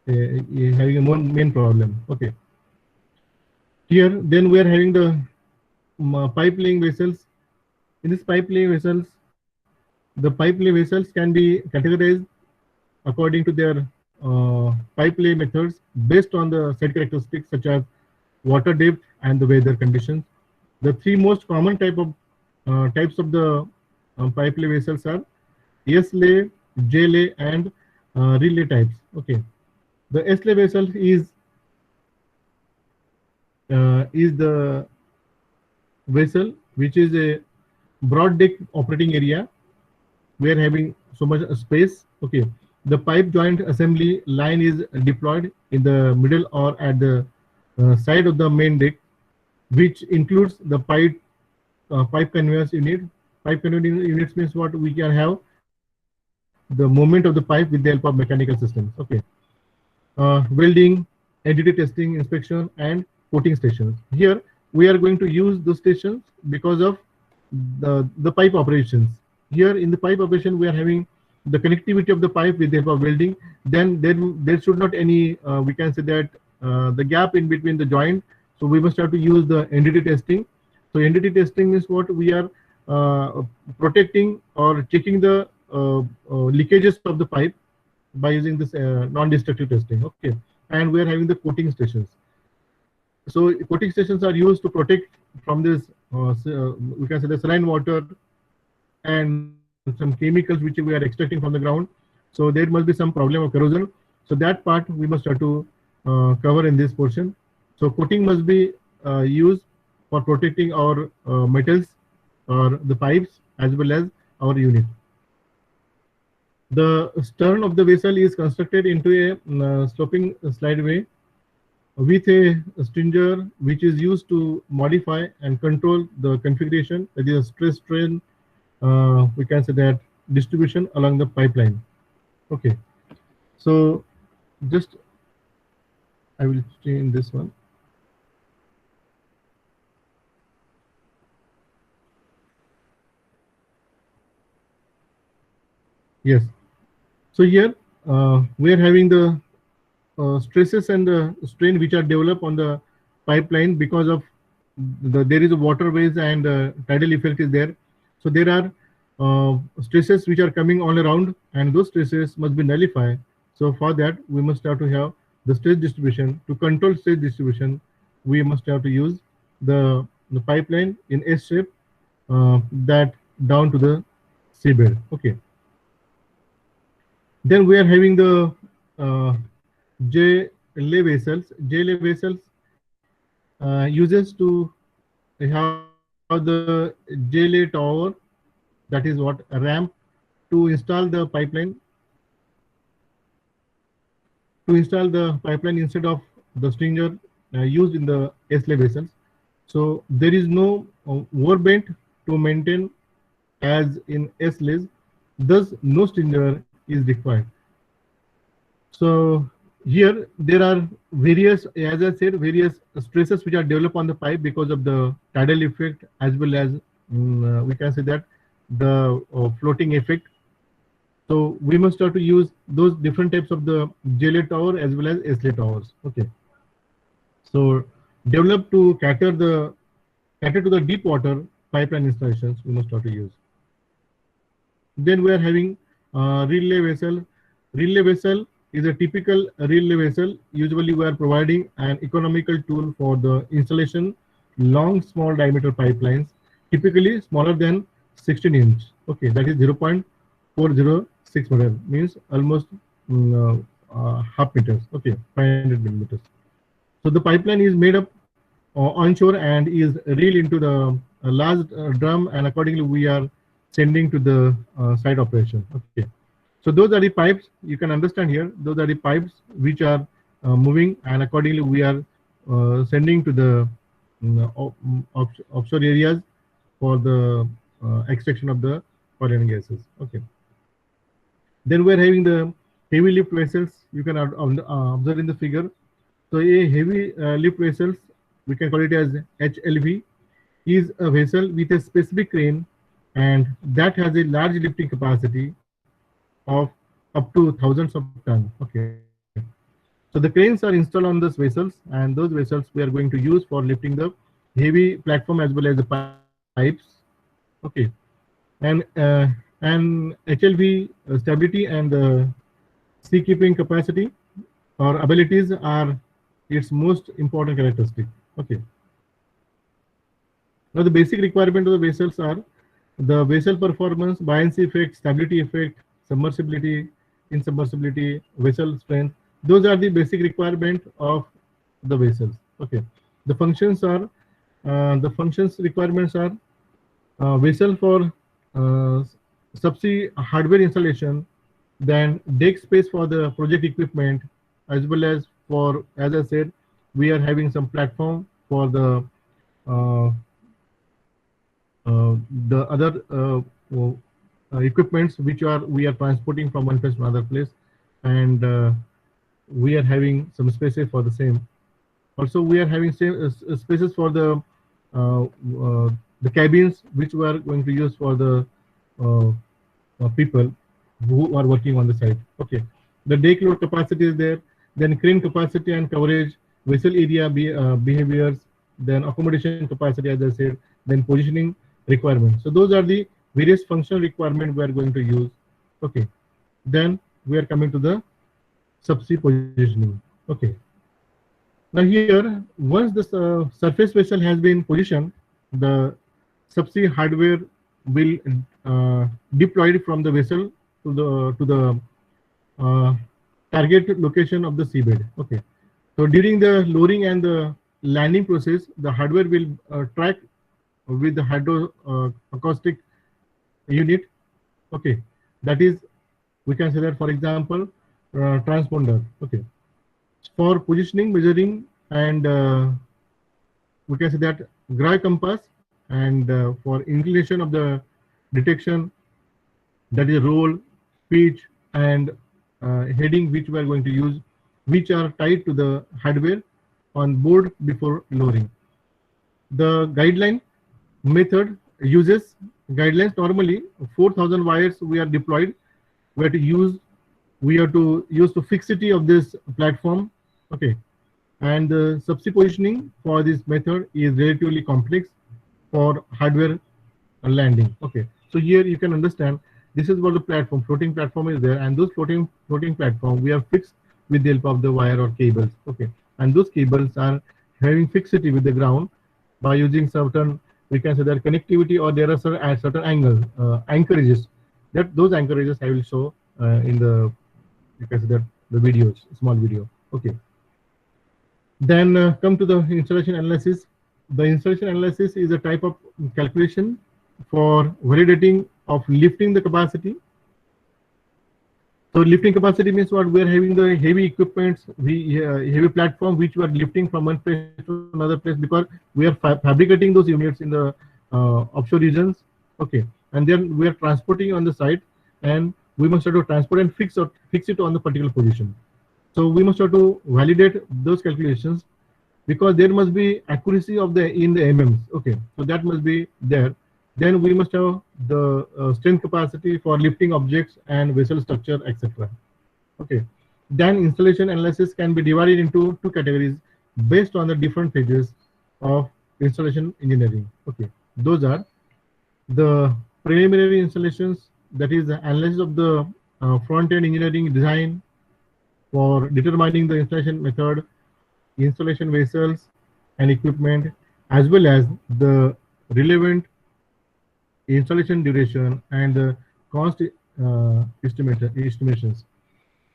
[SPEAKER 1] having a main problem. Okay. Here then we are having the pipe laying vessels. In this pipe laying vessels, the pipe lay vessels can be categorized according to their pipe lay methods based on the set characteristics such as water depth and the weather conditions. The three most common types of the pipe lay vessels are S lay, J lay, and relay types. Okay. The S lay vessel is is the vessel, which is a broad deck operating area. We are having so much space. Okay, the pipe joint assembly line is deployed in the middle or at the side of the main deck, which includes the pipe conveyance unit. Pipe conveyance units means what? We can have the movement of the pipe with the help of mechanical systems. Okay, welding, entity testing, inspection, and coating stations. Here we are going to use those stations because of the pipe operations. Here in the pipe operation, we are having the connectivity of the pipe with the help of welding. Then there should not any we can say that the gap in between the joint. So we must have to use the entity testing. So entity testing is what we are protecting or checking the leakages of the pipe by using this non-destructive testing. Okay, and we are having the coating stations. So coating stations are used to protect from this we can say the saline water and some chemicals which we are extracting from the ground. So there must be some problem of corrosion. So that part we must have to cover in this portion. So coating must be used for protecting our metals or the pipes as well as our unit. The stern of the vessel is constructed into a sloping slideway with a stringer which is used to modify and control the configuration, that is stress strain, we can say that distribution along the pipeline. Okay, so just I will change this one. Yes, so here we are having the stresses and the strain which are developed on the pipeline because of there is a waterways and tidal effect is there. So there are stresses which are coming all around, and those stresses must be nullified. So for that we must have to have the stress distribution. To control stress distribution, we must have to use the pipeline in S shape that down to the seabed. Okay, then we are having the J-lay vessels. J-lay vessels uses to have the J-lay tower, that is what, a ramp, to install the pipeline, instead of the stringer used in the S-lay vessels. So there is no overbent to maintain as in S-lays, thus no stringer is required. So here there are various, as I said, various stresses which are developed on the pipe because of the tidal effect, as well as we can say that the floating effect. So we must have to use those different types of the J-lay tower as well as S-lay towers. Okay. So developed to cater to the deep water pipeline installations, we must have to use. Then we are having relay vessel. Relay vessel is a typical relay vessel. Usually we are providing an economical tool for the installation long small diameter pipelines, typically smaller than 16 inch. Okay, that is 0.406 meter, means almost half meters. Okay, 500 millimeters. So the pipeline is made up onshore and is reeled into the large drum, and accordingly we are sending to the site operation. Okay, so those are the pipes. You can understand here. Those are the pipes which are moving, and accordingly we are sending to the offshore areas for the extraction of the oil and gases. Okay. Then we are having the heavy lift vessels. You can observe in the figure. So a heavy lift vessels, we can call it as HLV, is a vessel with a specific crane, and that has a large lifting capacity of up to thousands of tons. Okay. So the cranes are installed on those vessels, and those vessels we are going to use for lifting the heavy platform as well as the pipes. Okay. And HLV stability and sea keeping capacity or abilities are its most important characteristic. Okay. Now the basic requirement of the vessels are the vessel performance, buoyancy effect, stability effect, submersibility, insubmersibility, vessel strength. Those are the basic requirement of the vessels. Okay. The functions are the functions requirements are vessel for subsea hardware installation, then deck space for the project equipment, as well as for, as I said, we are having some platform for uh, the other equipments which we are transporting from one place to another place, and we are having some spaces for the same. Also, we are having same spaces for uh, the cabins which we are going to use for the uh, people who are working on the site. Okay, the deck load capacity is there. Then crane capacity and coverage, vessel area behaviors, then accommodation capacity, as I said, then positioning requirements. So those are the various functional requirements we are going to use. Okay, then we are coming to the subsea positioning. Okay. Now here, once the surface vessel has been positioned, the subsea hardware will deployed from the vessel to the uh, target location of the seabed. Okay. So during the lowering and the landing process, the hardware will track with the hydro acoustic unit. Okay. That is, we can say that, for example, transponder. Okay. For positioning, measuring, and we can say that gray compass, and for inclination of the detection, that is roll, pitch, and heading which we are going to use, which are tied to the hardware on board before lowering. The guideline method uses guidelines. Normally 4,000 wires we are deployed. We have to use the fixity of this platform. Okay, and the subsea positioning for this method is relatively complex for hardware landing. Okay, so here you can understand this is what the platform, floating platform is there, and those floating platform we have fixed with the help of the wire or cables. Okay, and those cables are having fixity with the ground by using certain, we can say that, connectivity, or there are certain at certain angle anchorages. That those anchorages I will show in the, you can say that, the videos, small video. Okay. Then come to the installation analysis. The installation analysis is a type of calculation for validating of lifting the capacity. So lifting capacity means what? We are having the heavy equipments, heavy platform which we are lifting from one place to another place, because we are fabricating those units in the offshore regions. Okay, and then we are transporting on the site, and we must have to transport and fix it on the particular position. So we must have to validate those calculations, because there must be accuracy of the in the mm. Okay, so that must be there. Then we must have the strength capacity for lifting objects and vessel structure, etc. Okay. Then installation analysis can be divided into two categories based on the different phases of installation engineering. Okay, those are the preliminary installations, that is the analysis of the front-end engineering design for determining the installation method, installation vessels and equipment, as well as the relevant installation duration and the cost estimations.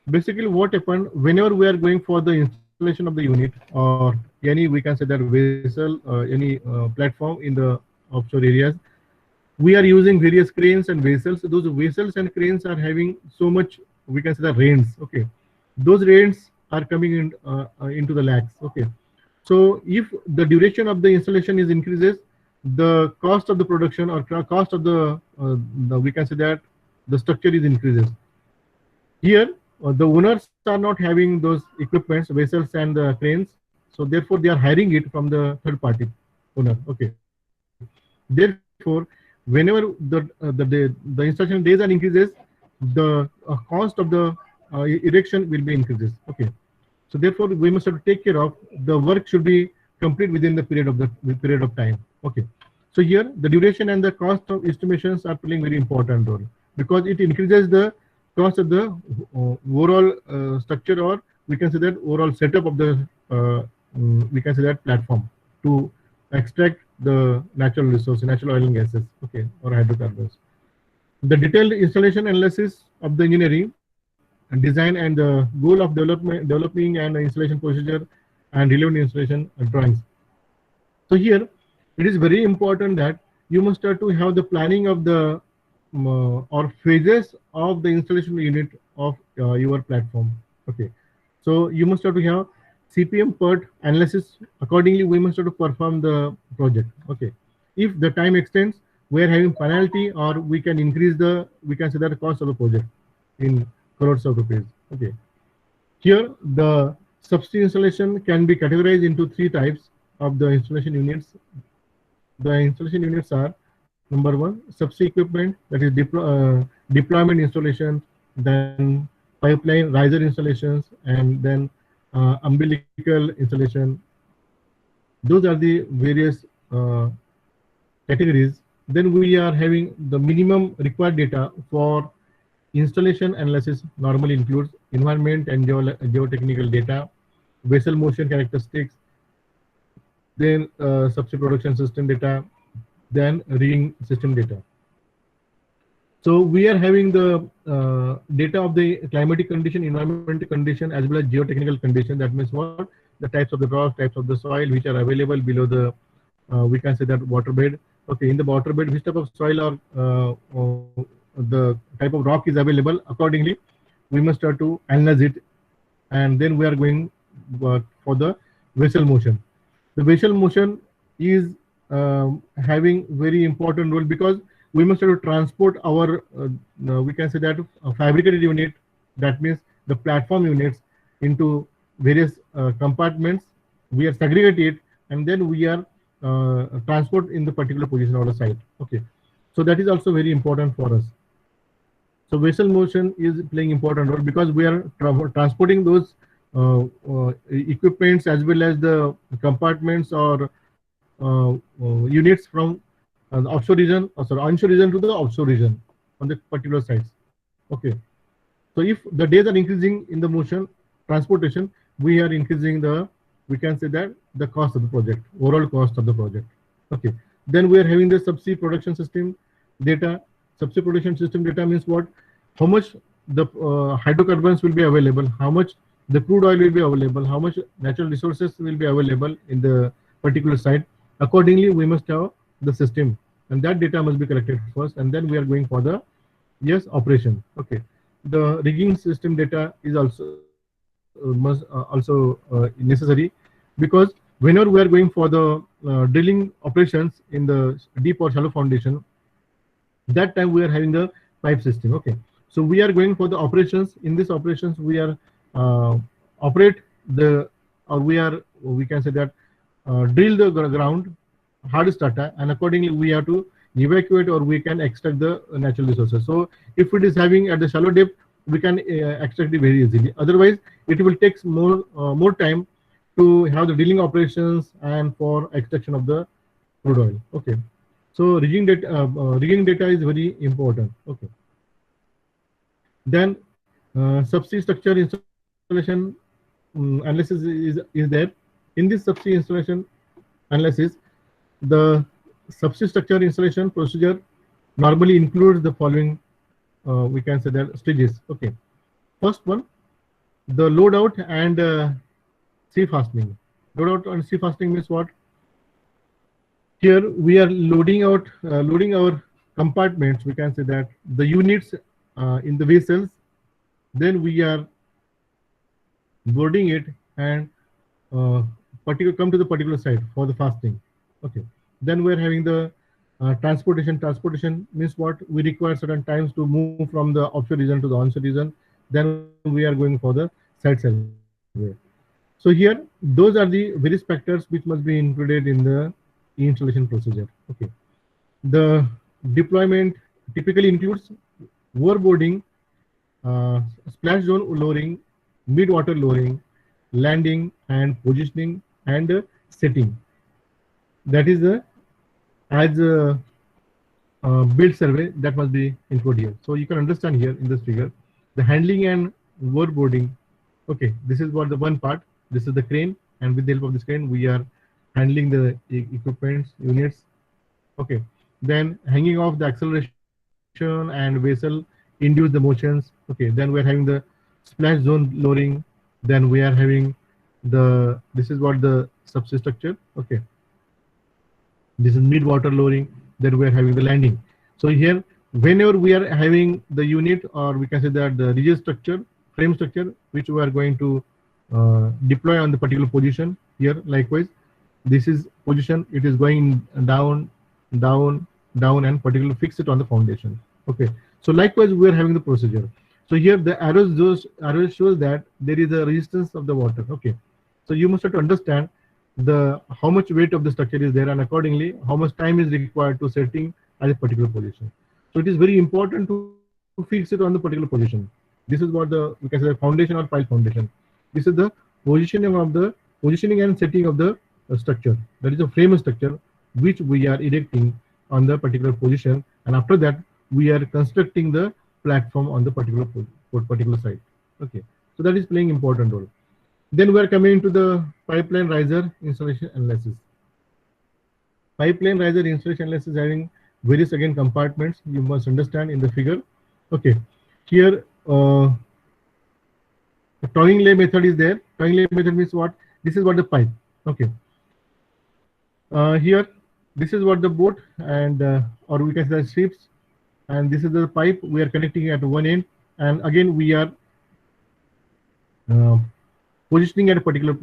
[SPEAKER 1] Basically, what happened whenever we are going for the installation of the unit, or any, we can say that, vessel, any platform in the offshore areas, we are using various cranes and vessels. Those vessels and cranes are having so much, we can say, the rains. Okay, those rains are coming in into the lakhs. Okay, so if the duration of the installation is increases, the cost of the production or cost of the we can say that the structure is increases. Here the owners are not having those equipments, vessels and cranes, so therefore they are hiring it from the third party owner. Okay, therefore whenever the installation days are increases, the cost of the erection will be increases. Okay, so therefore we must have to take care of the work should be complete within the period of time. Okay, so here the duration and the cost of estimations are playing very important role, because it increases the cost of the overall structure, or we can say that overall setup of the we can say that platform to extract the natural resource, natural oil and gases, okay, or hydrocarbons. The detailed installation analysis of the engineering and design and the goal of developing and installation procedure and relevant installation drawings. So here it is very important that you must start to have the planning of the or phases of the installation unit of your platform. Okay, so you must have to have CPM PERT analysis. Accordingly, we must have to perform the project. Okay, if the time extends, we are having penalty, or we can increase the, we can say that, the cost of the project in crores of rupees. Okay, here the subsea installation can be categorized into three types of the installation units. The installation units are: number one, subsea equipment, that is deployment installation, then pipeline riser installations, and then umbilical installation. Those are the various categories. Then we are having the minimum required data for installation analysis. Normally includes environment and geotechnical data, vessel motion characteristics, then subsea production system data, then rigging system data. So we are having the data of the climatic condition, environmental condition, as well as geotechnical condition. That means what? The types of the rock, types of the soil which are available below the, we can say that, water bed. Okay, in the water bed, which type of soil or the type of rock is available. Accordingly, we must start to analyze it, and then we are going for the vessel motion. The vessel motion is having very important role, because we must have to transport our we can say that fabricated unit, that means the platform units, into various compartments. We are segregate it, and then we are transport in the particular position on the site. Okay, so that is also very important for us. So vessel motion is playing important role, because we are transporting those equipments, as well as the compartments or units from the offshore region, or sorry, onshore region to the offshore region on the particular sites. Okay, so if the days are increasing in the motion transportation, we are increasing the, we can say that, the cost of the project, overall cost of the project. Okay, then we are having the subsea production system data. Subsea production system data means what? How much the hydrocarbons will be available, how much the crude oil will be available, how much natural resources will be available in the particular site. Accordingly, we must have the system, and that data must be collected first, and then we are going for the, yes, operation. Okay, the rigging system data is also necessary, because whenever we are going for the drilling operations in the deep or shallow foundation, that time we are having the pipe system. Okay, so we are going for the operations. In this operations, we are operate the, or we can say that, drill the ground, hard strata, and accordingly we have to evacuate, or we can extract the natural resources. So if it is having at the shallow depth, we can extract it very easily. Otherwise, it will take more time to have the drilling operations and for extraction of the crude oil. Okay, so rigging data is very important. Okay, then subsea structure installation analysis is there. In this subsea installation analysis, the subsea structure installation procedure normally includes the following, we can say that, stages. Okay, first one, the load out and sea fastening. Load out and sea fastening means what? Here we are loading out, loading our compartments, we can say that, the units in the vessels. Then we are boarding it and come to the particular site for the fastening. Okay, then we are having the transportation. Transportation means what? We require certain times to move from the offshore region to the onshore region. Then we are going for the site survey. So here, those are the various factors which must be included in the installation procedure. Okay, the deployment typically includes overboarding, splash zone lowering, mid-water lowering, landing and positioning, and setting. That is the, as build survey, that must be included here. So you can understand here in this figure, the handling and overboarding. Okay, this is what the one part. This is the crane, and with the help of this crane, we are handling the equipment units. Okay, then hanging off the acceleration and vessel induce the motions. Okay, then we are having the splash zone lowering. Then we are having the, this is what the subsea structure. Okay, This is mid water lowering. Then we are having the landing. So here, whenever we are having the unit, or we can say that the rigid structure, frame structure, which we are going to deploy on the particular position. Here, likewise, this is position. It is going down, down, down, and particularly fix it on the foundation. Okay. So likewise, we are having the procedure. So here the arrows shows that there is a resistance of the water. Okay. So you must have to understand the how much weight of the structure is there, and accordingly how much time is required to setting at a particular position. So it is very important to fix it on the particular position. This is what the, we can say, the foundation or pile foundation. This is the positioning and setting of the structure. That is a frame structure which we are erecting on the particular position, and after that we are constructing the platform on the particular site. Okay, so that is playing important role. Then we are coming to the pipeline riser installation analysis. Pipeline riser installation analysis having various again compartments. You must understand in the figure. Okay, here the towing lay method is there. Towing lay method means what? This is what the pipe. Okay. Here, this is what the boat and or we can say the ships, and this is the pipe we are connecting at one end, and again we are positioning at a particular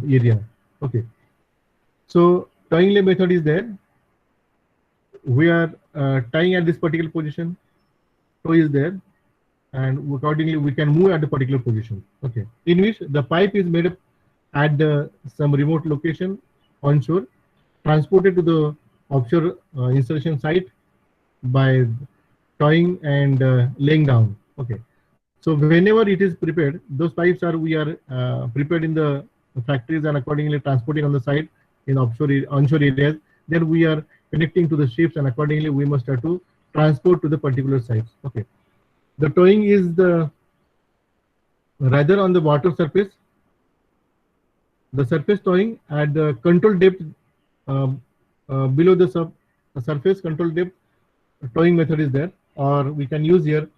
[SPEAKER 1] area. Okay. So towing lay method is there. We are tying at this particular position. Tow is there, and accordingly we can move at a particular position. Okay. In which the pipe is made up at some remote location onshore, transported to the offshore installation site by towing and laying down. Okay. So whenever it is prepared, those pipes are prepared in the factories and accordingly transporting on the site in onshore areas. Then we are connecting to the ships, and accordingly we must have to transport to the particular sites. Okay. The towing is the rather on the water surface. The surface towing at the control depth below the surface control depth towing method is there, or we can use here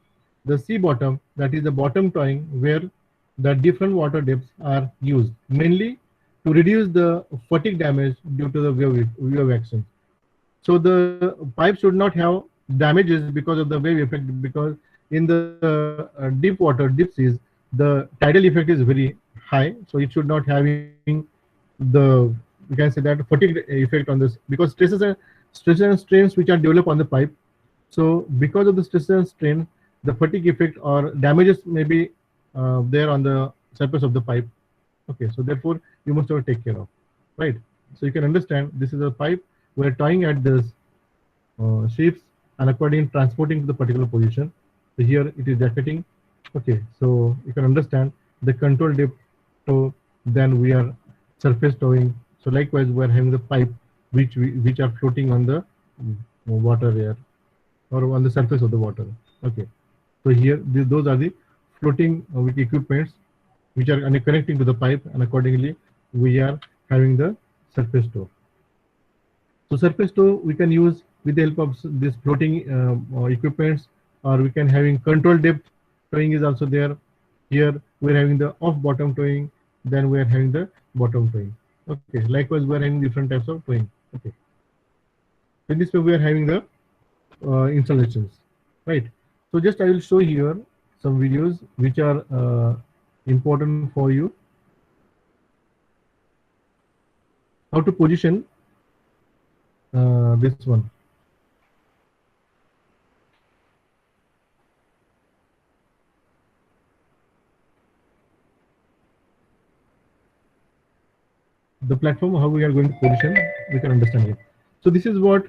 [SPEAKER 1] the sea bottom, that is the bottom towing, where the different water depths are used mainly to reduce the fatigue damage due to the wave action. So the pipe should not have damages because of the wave effect, because in the deep water, deep seas, the tidal effect is very high, so it should not having the, we can say that, fatigue effect on this, because stresses and strains which are developed on the pipe. So because of the stresses and strain, the fatigue effect or damages may be there on the surface of the pipe. Okay, so therefore you must have to take care of, right? So you can understand this is a pipe we're tying at this ships and accordingly transporting to the particular position. So here it is jacketing. Okay, so you can understand the control depth tow, then we are surface towing. So likewise we are having the pipe which are floating on the water air or on the surface of the water. Okay, so here those are the floating with equipments which are connecting to the pipe, and accordingly we are having the surface tow. So surface tow we can use with the help of this floating equipments, or we can having control depth towing is also there. Here we're having the off bottom towing, then we are having the bottom towing. Okay, likewise we are having different types of towing. Okay, in this way we are having the installations, right? So just I will show here some videos which are important for you. How to position this one. The platform, how we are going to position, we can understand it. So this is what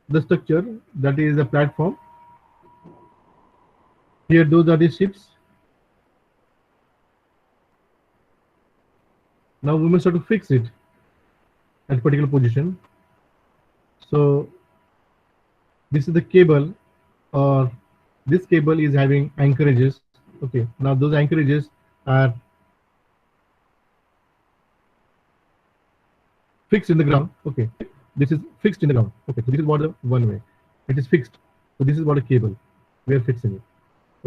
[SPEAKER 1] the structure, that is the platform. Here those are the ships. Now we must have to fix it at a particular position. So this is the cable, or this cable is having anchorages. Okay, now those anchorages are fixed in the ground. Okay, this is fixed in the ground. Okay, so this is what the one way it is fixed. So this is what a cable we are fixing it.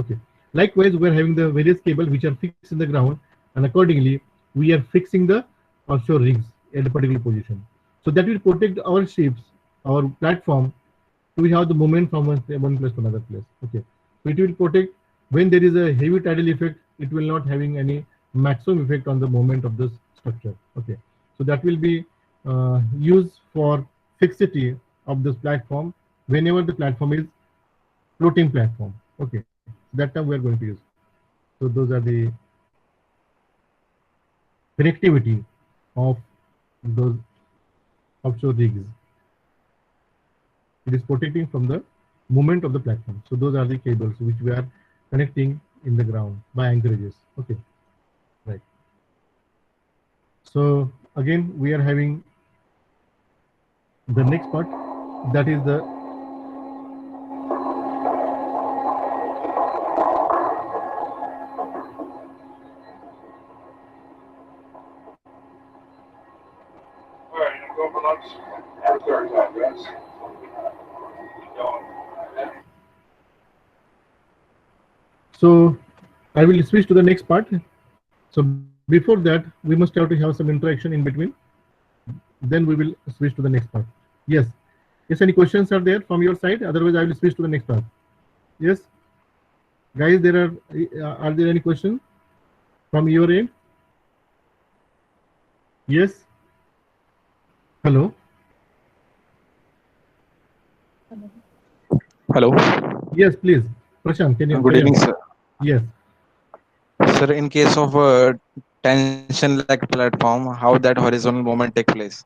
[SPEAKER 1] Okay, likewise we are having the various cables which are fixed in the ground, and accordingly we are fixing the offshore rigs at a particular position. So that will protect our ships, our platform, to have the movement from one place to another place. Okay, so it will protect when there is a heavy tidal effect. It will not having any maximum effect on the movement of this structure. Okay, so that will be used for fixity of this platform whenever the platform is floating platform. Okay, so that time we are going to use. So those are the connectivity of those offshore rigs. It is protecting from the movement of the platform. So those are the cables which we are connecting in the ground by anchorages. Okay, right. So again, we are having the next part, that is the
[SPEAKER 7] All right, I'm going for lunch. Have a third time, guys. Keep going.
[SPEAKER 1] so I will switch to the next part. So before that, we must have to have some interaction in between. Then we will switch to the next part. Yes. Yes. Any questions are there from your side? Otherwise, I will switch to the next part. Yes. Guys, are there any questions from your end? Yes. Hello.
[SPEAKER 8] Hello.
[SPEAKER 1] Yes, please. Prashant, can you?
[SPEAKER 8] Good evening, sir.
[SPEAKER 1] Yes.
[SPEAKER 8] Sir, in case of tension like platform, how that horizontal movement take place?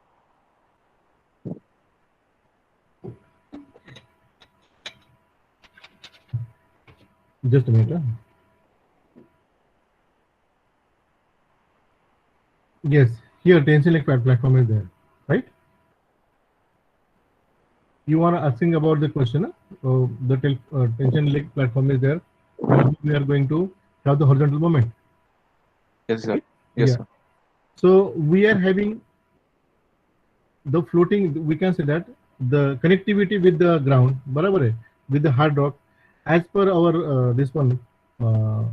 [SPEAKER 1] Just a minute. Yes. Here, tension like platform is there, right? You are asking about the question. The tension leg platform is there, and we are going to have the horizontal moment.
[SPEAKER 8] Yes, sir.
[SPEAKER 1] Right?
[SPEAKER 8] Yes,
[SPEAKER 1] Yeah.
[SPEAKER 8] sir.
[SPEAKER 1] So we are having the floating. We can say that the connectivity with the ground, barabar hai, with the hard rock, as per our this one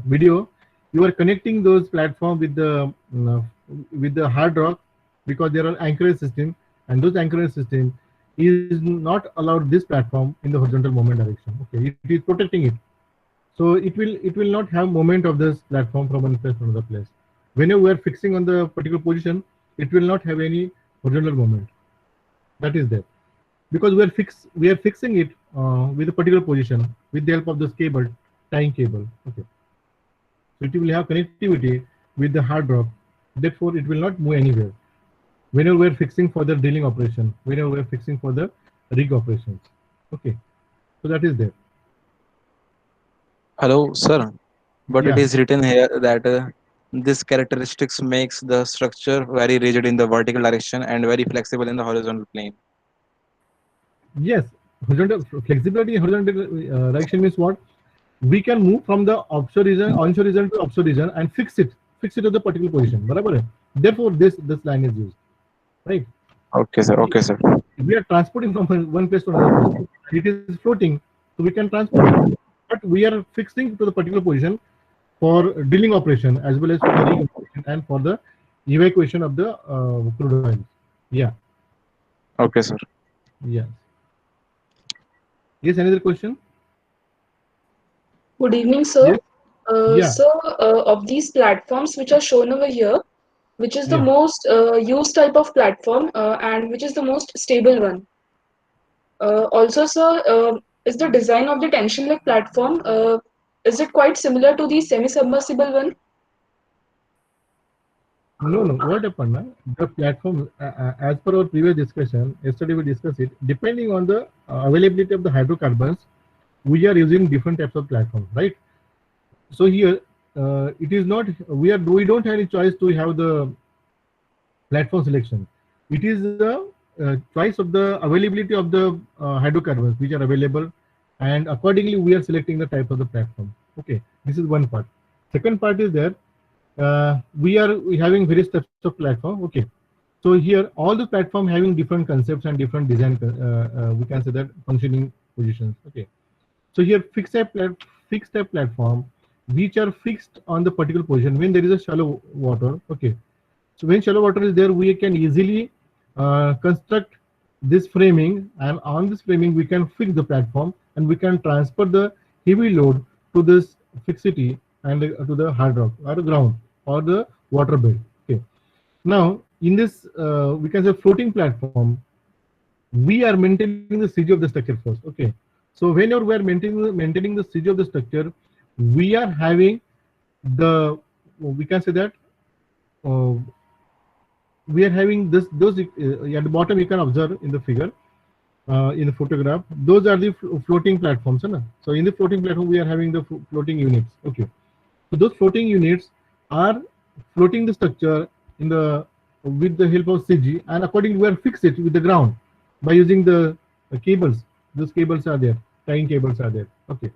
[SPEAKER 1] video, you are connecting those platform with the hard rock, because there are anchorage system, and those anchorage system is not allowed this platform in the horizontal moment direction. Okay, it is protecting it, so it will not have moment of this platform from one place to another place. Whenever we are fixing on the particular position, it will not have any horizontal moment. That is there, because we are fixing it with a particular position with the help of this cable, tying cable. Okay, so it will have connectivity with the hard rock. Therefore, it will not move anywhere. Whenever we are fixing for the drilling operation, whenever we are fixing for the rig operations. Okay, so that is there.
[SPEAKER 8] Hello, sir. But it
[SPEAKER 1] Yeah.
[SPEAKER 8] is written here that this characteristics makes the structure very rigid in the vertical direction and very flexible in the horizontal plane.
[SPEAKER 1] Yes, horizontal flexibility, horizontal direction means what? We can move from the offshore region, onshore region to offshore region and fix it at the particular position. बराबर है? Therefore, this line is used, right?
[SPEAKER 8] Okay, sir.
[SPEAKER 1] We
[SPEAKER 8] Okay, sir.
[SPEAKER 1] we are transporting from one place to another place. It is floating, so we can transport it. But we are fixing to the particular position for drilling operation as well as for the rig operation and for the evacuation of the crude oil. Yeah.
[SPEAKER 8] Okay, sir.
[SPEAKER 1] Yes. Yes. Another question?
[SPEAKER 6] Good evening, sir.
[SPEAKER 1] Yes. Yeah.
[SPEAKER 6] So, of these platforms which are shown over here, which is the
[SPEAKER 1] Yeah.
[SPEAKER 6] most used type of platform and which is the most stable one? Also, sir, is the design of the tension leg platform, is it quite similar to the semi-submersible one?
[SPEAKER 1] No, no. What happened? The platform, as per our previous discussion, yesterday we discussed it. Depending on the availability of the hydrocarbons, we are using different types of platforms, right? So here, it is not we don't have any choice to have the platform selection. It is the choice of the availability of the hydrocarbons which are available, and accordingly we are selecting the type of the platform. Okay, this is one part. Second part is there. We having various types of platform. Okay, so here all the platform having different concepts and different design. We can say that functioning positions. Okay, so here fixed type platform which are fixed on the particular position when there is a shallow water. Okay, so when shallow water is there, we can easily construct this framing, and on this framing we can fix the platform, and we can transfer the heavy load to this fixity and to the hard rock or the ground or the water bed. Okay. Now in this we can say floating platform, we are maintaining the CG of the structure first. Okay. So whenever we are maintaining the CG of the structure, we are having the, we can say that uh, we are having this, those at the bottom you can observe in the figure, in the photograph, those are the floating platforms, na? So in the floating platform we are having the floating units. Okay, so those floating units are floating the structure in the, with the help of CG, and accordingly we are fix it with the ground by using the cables. Those cables are there, tying cables are there. Okay,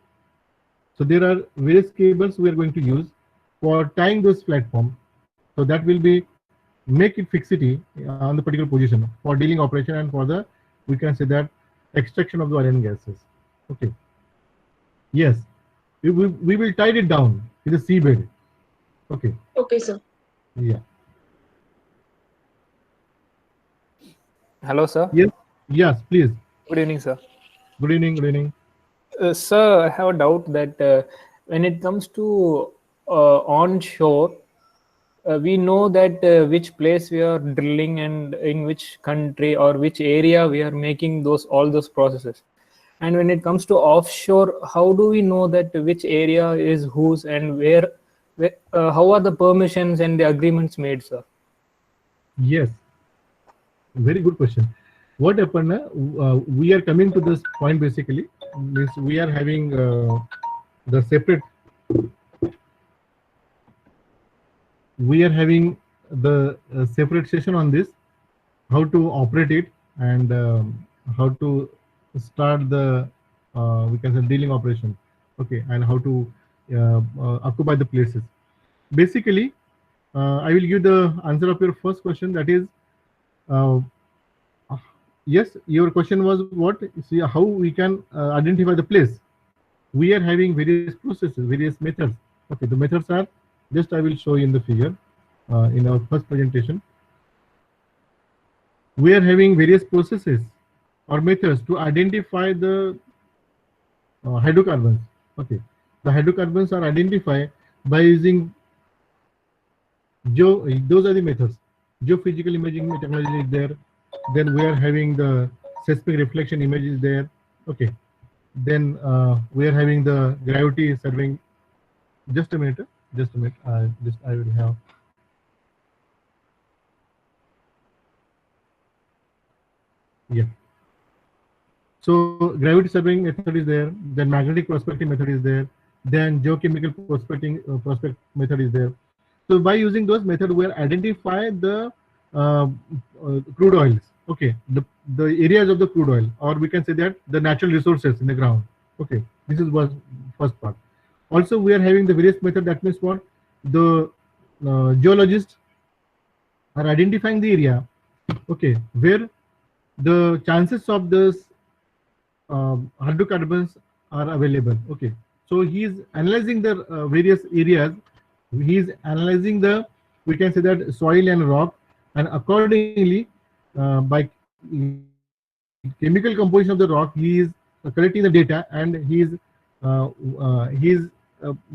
[SPEAKER 1] so there are various cables we are going to use for tying those platform, so that will be make it fixity on the particular position for dealing operation and for the, we can say that, extraction of the oil and gases. Okay. Yes, we will tie it down in the seabed. Okay.
[SPEAKER 6] Okay, sir.
[SPEAKER 1] Yeah.
[SPEAKER 2] Hello, sir.
[SPEAKER 1] Yes. Yes, please.
[SPEAKER 2] Good evening, sir.
[SPEAKER 1] Good evening. Good evening.
[SPEAKER 2] Sir, I have a doubt that when it comes to onshore, we know that which place we are drilling and in which country or which area we are making all those processes. And when it comes to offshore, how do we know that which area is whose and where how are the permissions and the agreements made, sir?
[SPEAKER 1] Yes. Very good question. What happened? We are coming to this point basically. Means we are having the separate. We are having the separate session on this, how to operate it, and how to start the we can say dealing operation. Okay, and how to occupy the places. Basically, I will give the answer of your first question. That is, yes, your question was what? See how we can identify the place. We are having various processes, various methods. Okay, the methods are, just I will show you in the figure in our first presentation. We are having various processes or methods to identify the hydrocarbons. Okay, the hydrocarbons are identified by using those are the methods. Geophysical imaging technology is there. Then we are having the seismic reflection images there. Okay, then we are having the gravity surveying. Just a minute. Just a minute. I will have. Yeah. So gravity surveying method is there. Then magnetic prospecting method is there. Then geochemical prospect method is there. So by using those methods, we are identify the crude oils. Okay, the areas of the crude oil, or we can say that the natural resources in the ground. Okay, this is was first part. Also, we are having the various method. That means what, the geologists are identifying the area. Okay, where the chances of this hydrocarbons are available. Okay, so he is analyzing the various areas. He is analyzing the, we can say that, soil and rock, and accordingly by chemical composition of the rock, he is collecting the data, and he is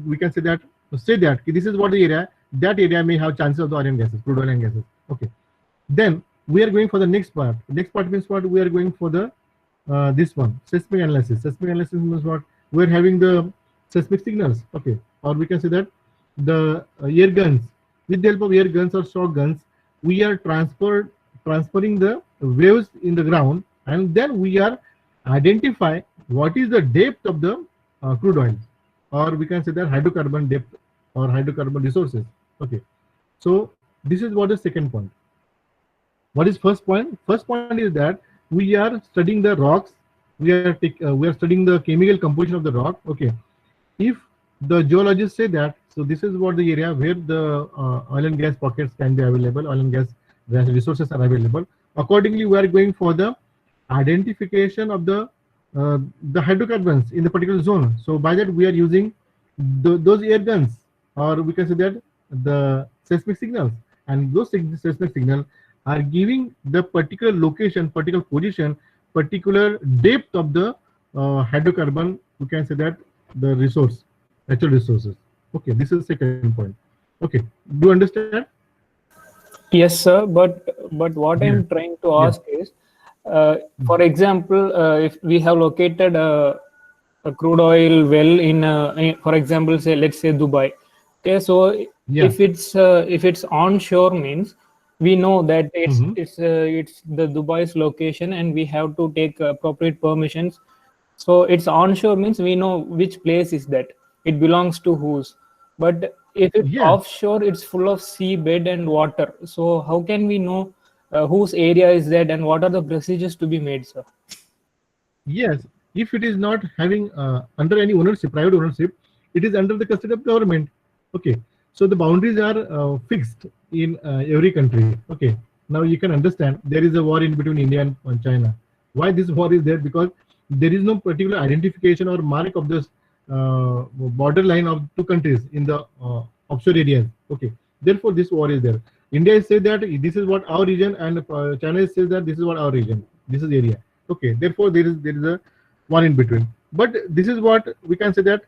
[SPEAKER 1] we can say that, this is what the area, that area may have chances of the oil and gases, crude oil and gases. Okay, then we are going for the next part. Next part means what, we are going for the this one, seismic analysis. Seismic analysis means what, we are having the seismic signals. Okay, or we can say that the air guns, with the help of air guns or shock guns, we are transferring the waves in the ground, and then we are identify what is the depth of the crude oil, or we can say that hydrocarbon depth or hydrocarbon resources. Okay, so this is what is second point. What is first point? First point is that we are studying the rocks. We are studying the chemical composition of the rock. Okay, if the geologists say that, so this is what the area where the oil and gas pockets can be available, oil and gas resources are available. Accordingly, we are going for the identification of the hydrocarbons in the particular zone. So by that we are using those air guns, or we can say that the seismic signals, and those seismic signals are giving the particular location, particular position, particular depth of the hydrocarbon. We can say that the resource, natural resources. Okay, this is second point. Okay, do you understand?
[SPEAKER 2] Yes, sir. But what
[SPEAKER 1] Yeah,
[SPEAKER 2] I'm trying to
[SPEAKER 1] yeah.
[SPEAKER 2] ask is, for example, if we have located a crude oil well for example, say let's say Dubai. Okay, so
[SPEAKER 1] Yeah.
[SPEAKER 2] if it's onshore means we know that
[SPEAKER 1] Mm-hmm.
[SPEAKER 2] it's the Dubai's location and we have to take appropriate permissions. So it's onshore means we know which place is that. It belongs to whose. But if it's
[SPEAKER 1] Yeah.
[SPEAKER 2] offshore, it's full of seabed and water. So how can we know whose area is that and what are the procedures to be made, sir?
[SPEAKER 1] Yes, if it is not having under any ownership, private ownership, it is under the custody of government. Okay, so the boundaries are fixed in every country. Okay, now you can understand there is a war in between India and China. Why this war is there? Because there is no particular identification or mark of this borderline of two countries in the offshore areas. Okay, therefore this war is there. India is say that this is what our region, and China says that this is what our region. This is area. Okay, therefore there is a one in between. But this is what we can say that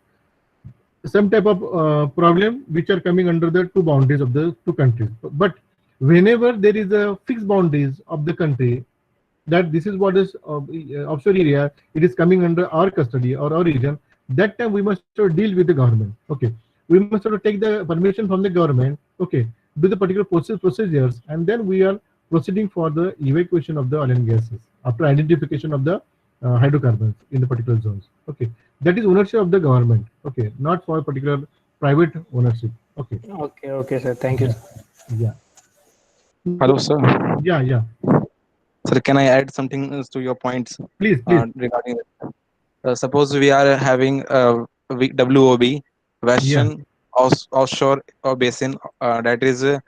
[SPEAKER 1] some type of problem which are coming under the two boundaries of the two countries. But whenever there is a fixed boundaries of the country, that this is what is offshore area, it is coming under our custody or our region, that time we must deal with the government. Okay, we must take the permission from the government. Okay, do the particular procedures, and then we are proceeding for the evacuation of the oil and gases after identification of the hydrocarbons in the particular zones. Okay, that is ownership of the government. Okay, not for particular private ownership. Okay.
[SPEAKER 2] Okay, sir. Thank you.
[SPEAKER 1] Yeah. Yeah.
[SPEAKER 8] Hello, sir.
[SPEAKER 1] Yeah, yeah.
[SPEAKER 8] Sir, can I add something to your points
[SPEAKER 1] Please, please.
[SPEAKER 8] regarding that? Suppose we are having a WOB,
[SPEAKER 1] Yeah,
[SPEAKER 8] Western Offshore Basin, that is the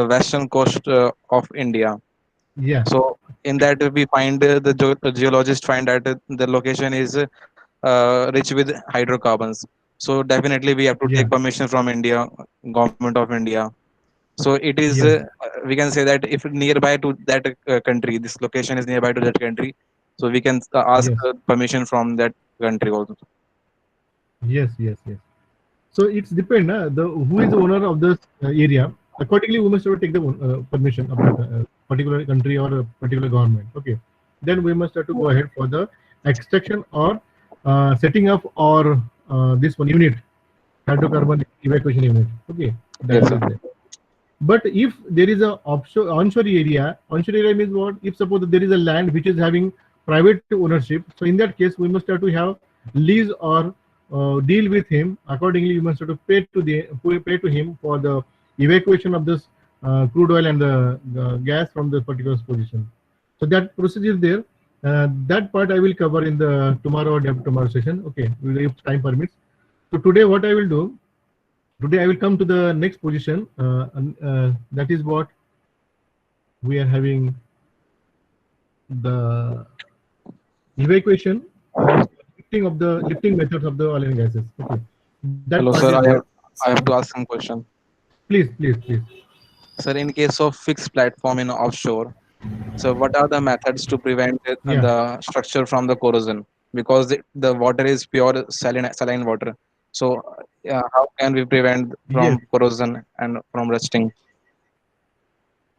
[SPEAKER 8] western coast of India.
[SPEAKER 1] yeah,
[SPEAKER 8] So in that we find the geologists find that the location is rich with hydrocarbons. So definitely we have to
[SPEAKER 1] yeah.
[SPEAKER 8] take permission from India, government of India. So it is
[SPEAKER 1] Yes,
[SPEAKER 8] we can say that if nearby to that country, this location is nearby to that country, so we can ask
[SPEAKER 1] yes,
[SPEAKER 8] permission from that country also.
[SPEAKER 1] yes, yes, yes. So it's depend the who is the owner of this area. Accordingly, we must have to take the permission of that particular country or a particular government. Okay, then we must have to go ahead for the extraction or setting up or this one unit, hydrocarbon evacuation unit. Okay, that
[SPEAKER 8] Yes,
[SPEAKER 1] is
[SPEAKER 8] sir.
[SPEAKER 1] there. But if there is a offshore onshore area means what? If suppose there is a land which is having private ownership, so in that case we must have to have lease or deal with him. Accordingly, you must have to pay to him for the evacuation of this crude oil and the gas from the particular position. So that procedure is there. That part I will cover in the tomorrow or day after tomorrow session. Okay, if time permits. So today what I will do, today I will come to the next position. That is what we are having the evacuation or lifting methods of the oil and gases. Okay, that
[SPEAKER 8] Hello,
[SPEAKER 1] part
[SPEAKER 8] sir.
[SPEAKER 1] is there.
[SPEAKER 8] I have to ask some question.
[SPEAKER 1] Please, please, please.
[SPEAKER 8] Sir, in case of fixed platform in offshore, so what are the methods to prevent
[SPEAKER 1] Yeah.
[SPEAKER 8] the structure from the corrosion? Because the water is pure saline water. So how can we prevent
[SPEAKER 1] Yes.
[SPEAKER 8] from corrosion and from rusting?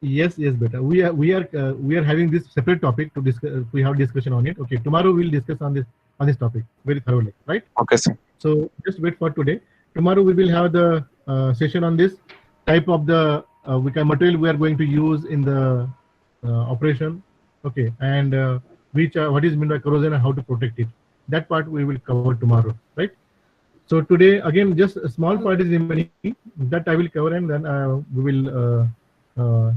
[SPEAKER 1] Yes, yes, beta. We are having this separate topic to discuss. We have discussion on it. Okay, tomorrow we'll discuss on this topic very thoroughly, right?
[SPEAKER 8] Okay, sir.
[SPEAKER 1] So just wait for today. Tomorrow we will have the session on this type of the material we are going to use in the operation. Okay, and which what is meant by corrosion and how to protect it. That part we will cover tomorrow, right? So today again, just a small part is remaining that I will cover, and then we will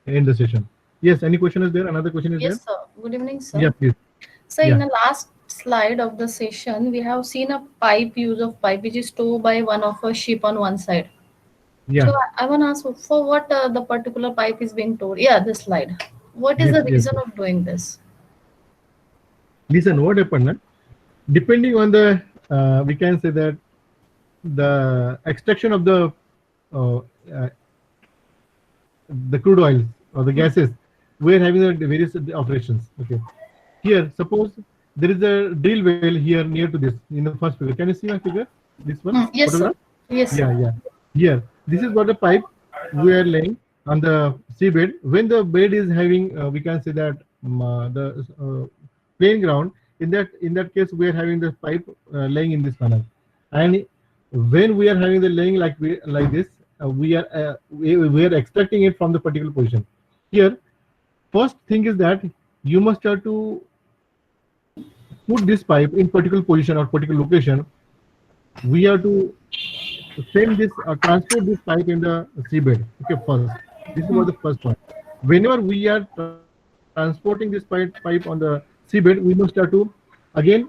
[SPEAKER 1] end the session. Yes, any question is there? Another question is there?
[SPEAKER 9] Yes, sir. Good evening,
[SPEAKER 1] Yeah,
[SPEAKER 9] sir.
[SPEAKER 1] please.
[SPEAKER 9] So in
[SPEAKER 1] Yeah,
[SPEAKER 9] the last slide of the session, we have seen a pipe, use of pipe, which is towed by one of a ship on one side.
[SPEAKER 1] yeah.
[SPEAKER 9] So I want to ask for what the particular pipe is being towed. Yeah, this slide. What is
[SPEAKER 1] Yes,
[SPEAKER 9] the
[SPEAKER 1] yes,
[SPEAKER 9] reason
[SPEAKER 1] yes.
[SPEAKER 9] of doing this?
[SPEAKER 1] Listen, what happened? Depending on the, we can say that the extraction of uh, uh, the crude oils. or the gases, we are having the various operations. Okay. Here, suppose there is a drill well here near to this in the first figure. Can you see my figure? This one
[SPEAKER 9] Yes,
[SPEAKER 1] photograph.
[SPEAKER 9] sir. Yes,
[SPEAKER 1] Yeah,
[SPEAKER 9] sir.
[SPEAKER 1] yeah. Here, this is what the pipe we are laying on the seabed. When the bed is having, we can say that the plain ground. In that case, we are having the pipe laying in this manner, and when we are having the laying like this, we are extracting it from the particular position. Here, first thing is that you must have to put this pipe in particular position or particular location. We have to send this transport this pipe in the seabed. Okay, first this is what the first point. Whenever we are transporting this pipe on the seabed, we must have to again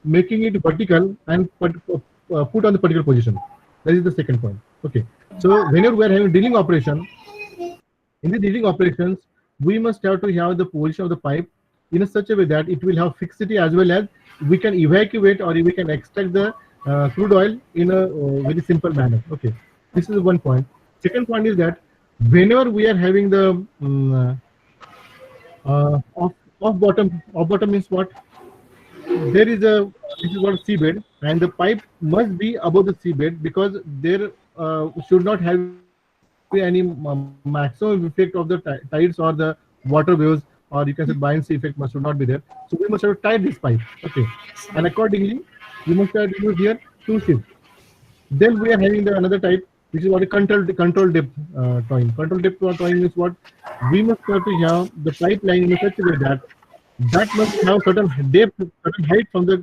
[SPEAKER 1] making it vertical and put on the particular position. That is the second point. Okay, so whenever we are having drilling operation, in the drilling operations, we must have to have the position of the pipe in a such a way that it will have fixity, as well as we can evacuate or we can extract the crude oil in a very simple manner. Okay, this is one point. Second point is that whenever we are having the off bottom means what? There is a This is what seabed, and the pipe must be above the seabed, because there should not have any maximum effect of the tides or the water waves, or you can say buoyancy effect must should not be there. So we must have to tie this pipe. Okay, and accordingly we must have to use here two shifts. Then we are having the another type, which is what a control depth towing. Control depth towing is what? We must have to have the pipeline in such a way that must have certain depth, certain height from the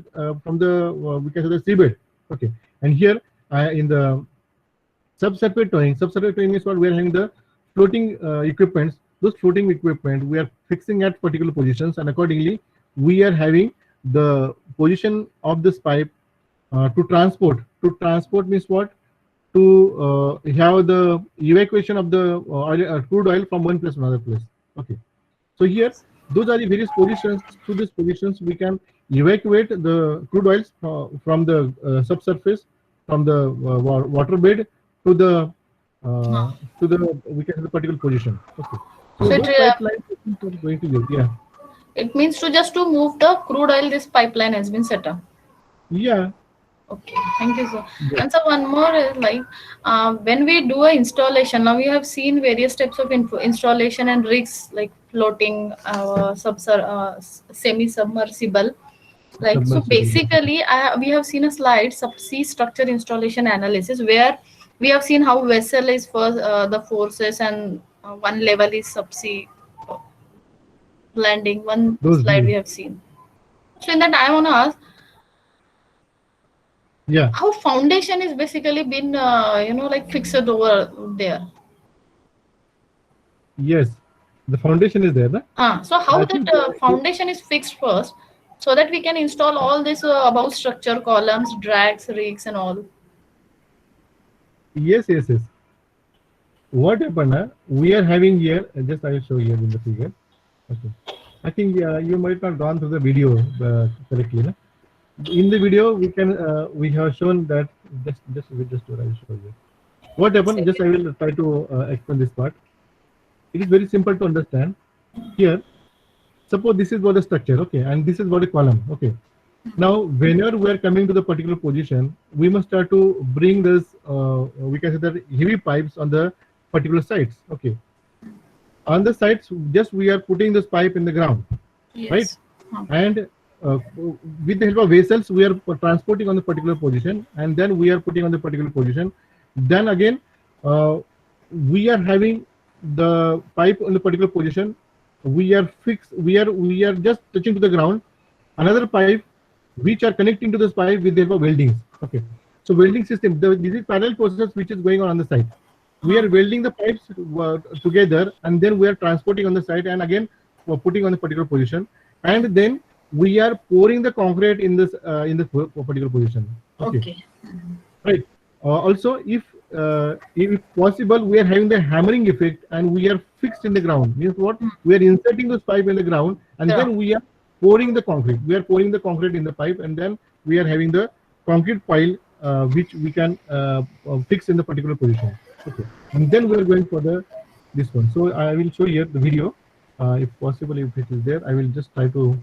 [SPEAKER 1] we can say the seabed. Okay, and here in the subsurface towing is what we are having the floating equipments. Those floating equipment we are fixing at particular positions, and accordingly we are having the position of this pipe to transport. To transport means what? To have the evacuation of the crude oil from one place to another place. Okay. So here, those are the various positions. Through these positions, we can evacuate the crude oils from the subsurface, from the water bed to the we can say the particular position. Okay. So
[SPEAKER 9] So
[SPEAKER 1] those pipelines are going to use. Yeah.
[SPEAKER 9] it means to just to move the crude oil, this pipeline has been set up.
[SPEAKER 1] Yeah.
[SPEAKER 9] Okay, thank you, sir.
[SPEAKER 1] Yes.
[SPEAKER 9] And so one more is like when we do a installation, now we have seen various types of installation and rigs like floating, semi-submersible. Like so,
[SPEAKER 1] Submersible.
[SPEAKER 9] basically, we have seen a slide subsea structure installation analysis where we have seen how vessel is for the forces, and one level is subsea landing. One
[SPEAKER 1] Those.
[SPEAKER 9] slide we have seen. So in that, I want to ask,
[SPEAKER 1] Yeah.
[SPEAKER 9] how foundation is basically been like fixed over there.
[SPEAKER 1] Yes. The foundation is there, na?
[SPEAKER 9] So how
[SPEAKER 1] I
[SPEAKER 9] that
[SPEAKER 1] think
[SPEAKER 9] foundation is fixed first, so that we can install all this above structure, columns, drags, rigs, and all.
[SPEAKER 1] yes. What happened? We are having here. Just I will show here in the figure. Okay. I think you might not gone through the video correctly. Na? In the video, we have shown that just I will show you. What happened? Just I will try to explain this part. It is very simple to understand. Here, suppose this is what the structure, okay, and this is what a column, okay. Now, whenever we are coming to the particular position, we must start to bring this, we can say that heavy pipes on the particular sides, okay. On the sides, just we are putting this pipe in the ground,
[SPEAKER 9] Yes.
[SPEAKER 1] right? And with the help of vessels, we are transporting on the particular position, and then we are putting on the particular position. Then again, we are having the pipe on the particular position. We are fixed. We are just touching to the ground. Another pipe, which are connecting to this pipe with the help of weldings. Okay. So welding system. This is parallel process which is going on the side. We are welding the pipes together, and then we are transporting on the side, and again putting on the particular position, and then we are pouring the concrete in this particular position. Okay. Right. Also, if possible, we are having the hammering effect, and we are fixed in the ground. Means what? We are inserting this pipe in the ground, and then we are pouring the concrete. We are pouring the concrete in the pipe, and then we are having the concrete pile which we can fix in the particular position. Okay, and then we are going for the this one. So I will show here the video, if possible, if it is there. I will just try to,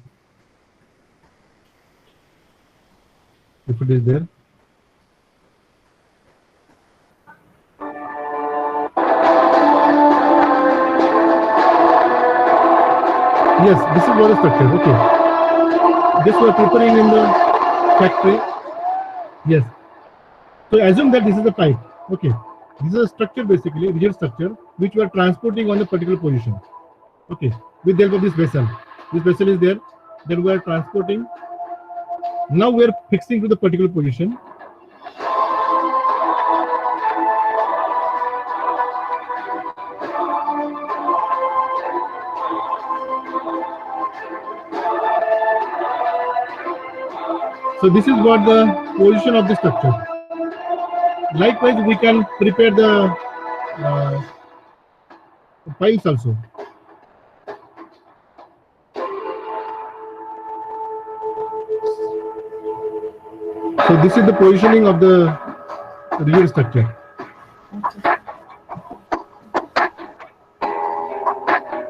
[SPEAKER 1] if it is there. Yes, this is what the structure. Okay, this we are preparing in the factory. Yes. So assume that this is a pipe. Okay, this is a structure, basically rigid structure, which we are transporting on a particular position. Okay, with the help of this vessel. This vessel is there. Then we are transporting. Now we are fixing to the particular position. So this is what the position of the structure. Likewise, we can prepare the uh, piles also. So this is the positioning of the rigid structure.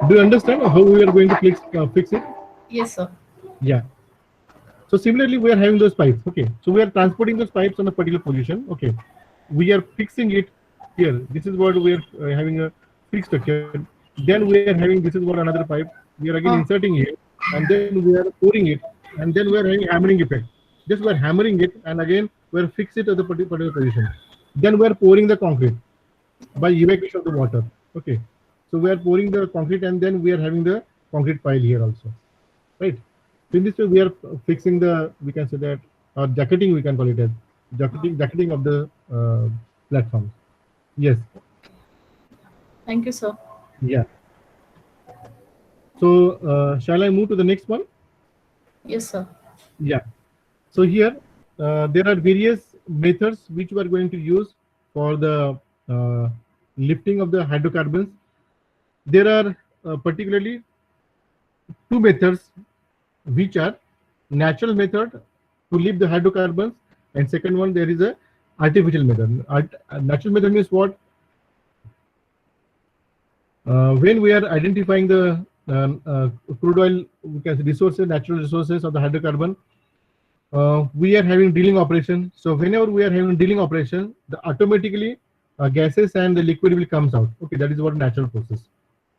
[SPEAKER 1] Do you understand how we are going to fix it?
[SPEAKER 9] Yes, sir.
[SPEAKER 1] Yeah. So similarly, we are having those pipes. Okay. So we are transporting those pipes on a particular position. Okay. We are fixing it here. This is what we are having a fixed structure. Then we are having, this is what another pipe. We are again inserting here, and then we are pouring it, and then we are having hammering effect. Just we are hammering it, and again we are fix it at the particular position. Then we are pouring the concrete by evacuation of the water. Okay. So we are pouring the concrete, and then we are having the concrete pile here also. Right. So in this way, we are fixing the, we can say that, or jacketing, we can call it as jacketing of the platform. Yes.
[SPEAKER 9] Thank you, sir.
[SPEAKER 1] Yeah. So shall I move to the next one?
[SPEAKER 9] Yes, sir.
[SPEAKER 1] Yeah. So here there are various methods which we are going to use for the lifting of the hydrocarbons. There are particularly two methods which are natural method to lift the hydrocarbons, and second one, there is a artificial method. Natural method means what? When we are identifying the crude oil, we can say resources, natural resources of the hydrocarbon, we are having drilling operation. So whenever we are having drilling operation, the automatically gases and the liquid will comes out. Okay, that is what natural process.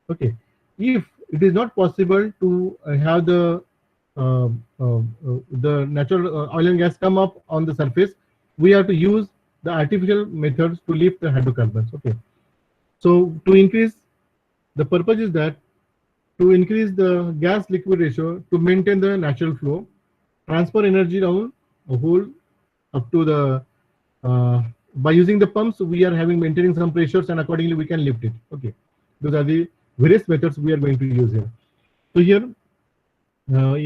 [SPEAKER 1] Okay, if it is not possible to have the natural oil and gas come up on the surface, we have to use the artificial methods to lift the hydrocarbons. Okay, so to increase, the purpose is that to increase the gas liquid ratio, to maintain the natural flow, transfer energy down a hole up to the by using the pumps, we are having maintaining some pressures, and accordingly we can lift it. Okay, those are the various methods we are going to use here. So here,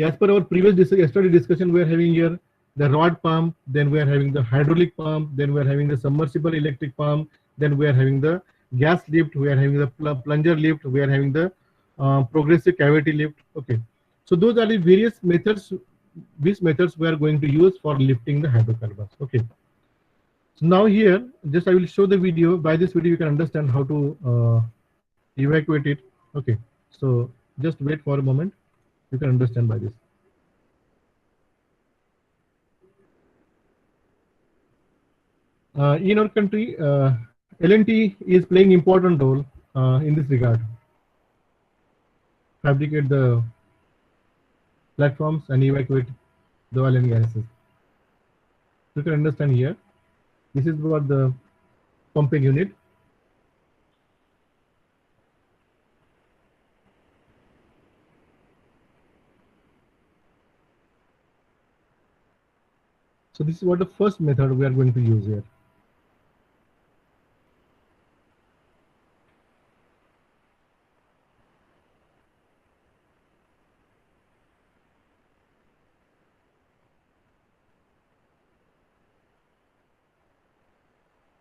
[SPEAKER 1] as per our previous yesterday discussion, we are having here the rod pump, then we are having the hydraulic pump, then we are having the submersible electric pump, then we are having the gas lift, we are having the plunger lift, we are having the progressive cavity lift. Okay, so those are the various methods. These methods we are going to use for lifting the hydrocarbons. Okay. So now here, just I will show the video. By this video, you can understand how to evacuate it. Okay. So just wait for a moment. You can understand by this. In our country, L&T is playing important role in this regard. Fabricate the platforms and evacuate the oil and gases. You can understand here. This is what the pumping unit. So this is what the first method we are going to use here.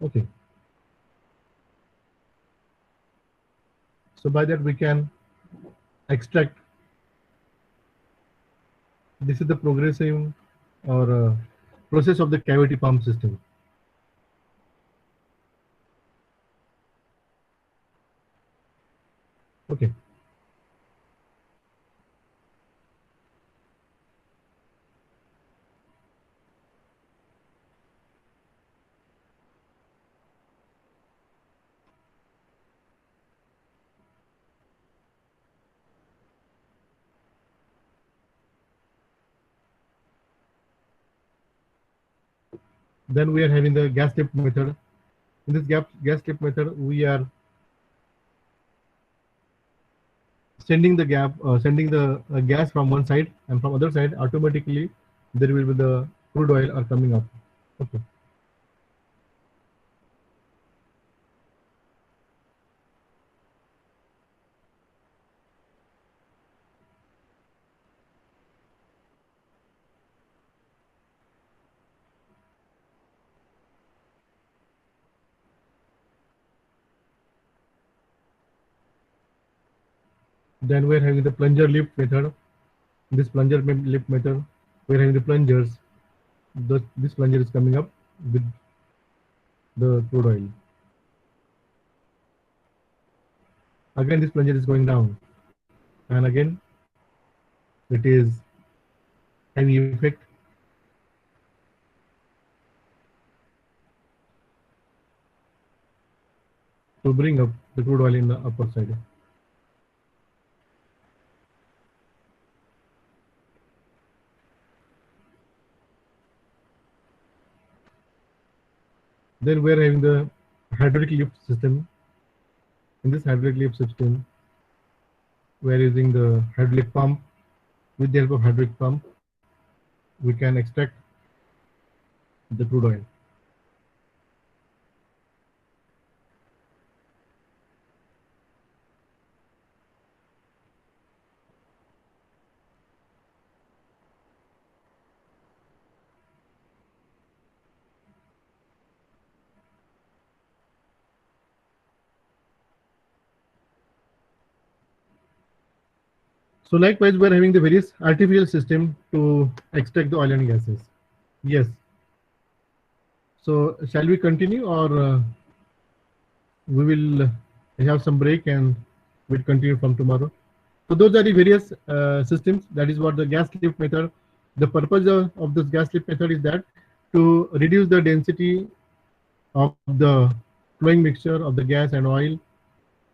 [SPEAKER 1] Okay. So by that we can extract. This is the progressive or process of the cavity pump system. Okay. Then we are having the gas lift method. In this gas lift method, we are sending the gas from one side, and from other side automatically there will be the crude oil are coming up. Okay. Then we're having the plunger lift method. In this lift method, we're having the plungers. This plunger is coming up with the crude oil. Again, this plunger is going down, and again it is having effect to bring up the crude oil in the upper side. Then we're having the hydraulic lift system. In this hydraulic lift system, we're using the hydraulic pump. With the help of hydraulic pump, we can extract the crude oil. So likewise, we're having the various artificial system to extract the oil and gases. Yes. So shall we continue, or we will have some break and we'll continue from tomorrow? So those are the various systems. That is what the gas lift method. The purpose of this gas lift method is that to reduce the density of the flowing mixture of the gas and oil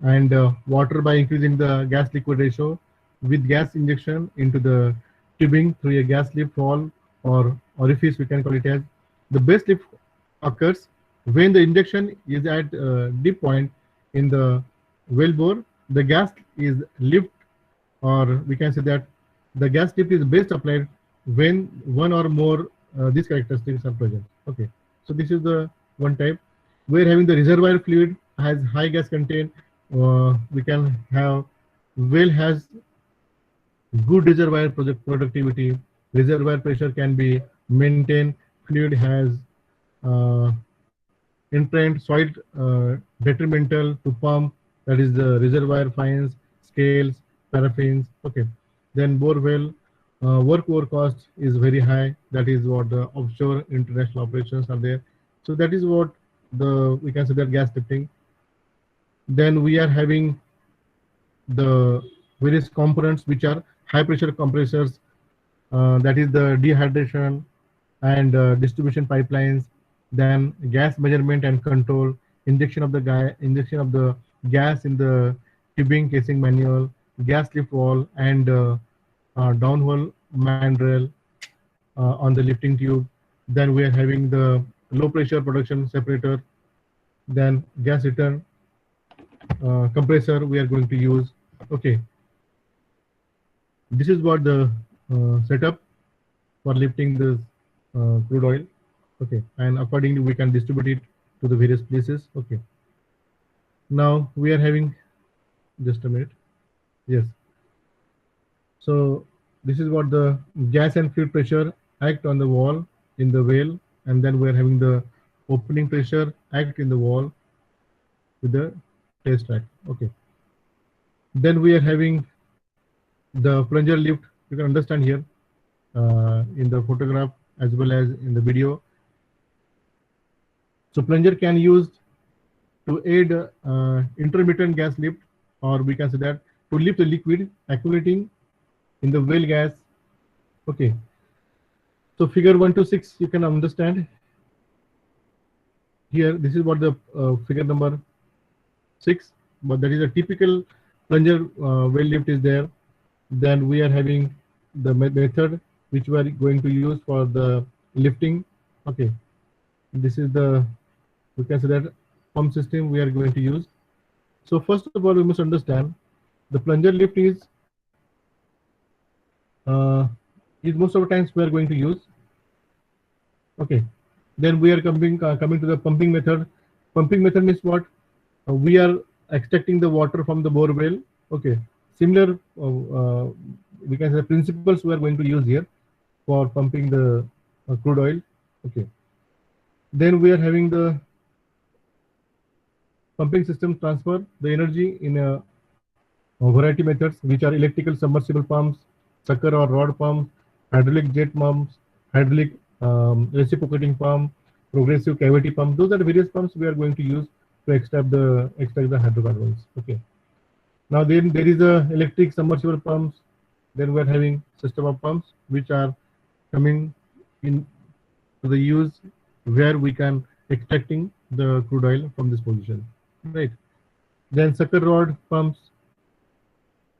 [SPEAKER 1] and water by increasing the gas liquid ratio with gas injection into the tubing through a gas lift valve or orifice, we can call it as. The best lift occurs when the injection is at deep point in the well bore. The gas is lift, or we can say that the gas lift is best applied when one or more these characteristics are present. Okay, so this is the one type. We're having the reservoir fluid has high gas content. We can have well has good reservoir productivity. Reservoir pressure can be maintained. Fluid has uh, intrant soil detrimental to pump, that is the reservoir fines, scales, paraffins. Okay, then bore well work over cost is very high. That is what the offshore international operations are there. So that is what the we can say that gas lifting. Then we are having the various components which are high pressure compressors, that is the dehydration and distribution pipelines, then gas measurement and control, injection of the gas in the tubing casing manual, gas lift wall, and downhole mandrel on the lifting tube. Then we are having the low pressure production separator, then gas return compressor we are going to use. Okay, this is what the setup for lifting this crude oil. Okay, and accordingly we can distribute it to the various places. Okay, now we are having just a minute. Yes, so this is what the gas and fluid pressure act on the wall in the well, and then we are having the opening pressure act in the wall with the test track. Okay, then we are having the plunger lift. You can understand here in the photograph as well as in the video. So plunger can use to aid intermittent gas lift, or we can say that to lift the liquid accumulating in the well gas. Okay. So figure 1 to 6, you can understand. Here, this is what the figure number 6, but that is a typical plunger well lift is there. Then we are having the method which we are going to use for the lifting. Okay, this is the, we can say that pump system we are going to use. So first of all, we must understand the plunger lift is most of the times we are going to use. Okay, then we are coming to the pumping method. Pumping method means what? We are extracting the water from the bore well. Okay, similar we can say principles we are going to use here for pumping the crude oil. Okay, then we are having the pumping system transfer the energy in a variety methods, which are electrical submersible pumps, sucker or rod pumps, hydraulic jet pumps, hydraulic reciprocating pump, progressive cavity pump. Those are the various pumps we are going to use to extract the hydrocarbons. Okay. Now then there is a electric submersible pumps. Then we are having system of pumps which are coming in to the use where we can extracting the crude oil from this position. Right. Then sucker rod pumps.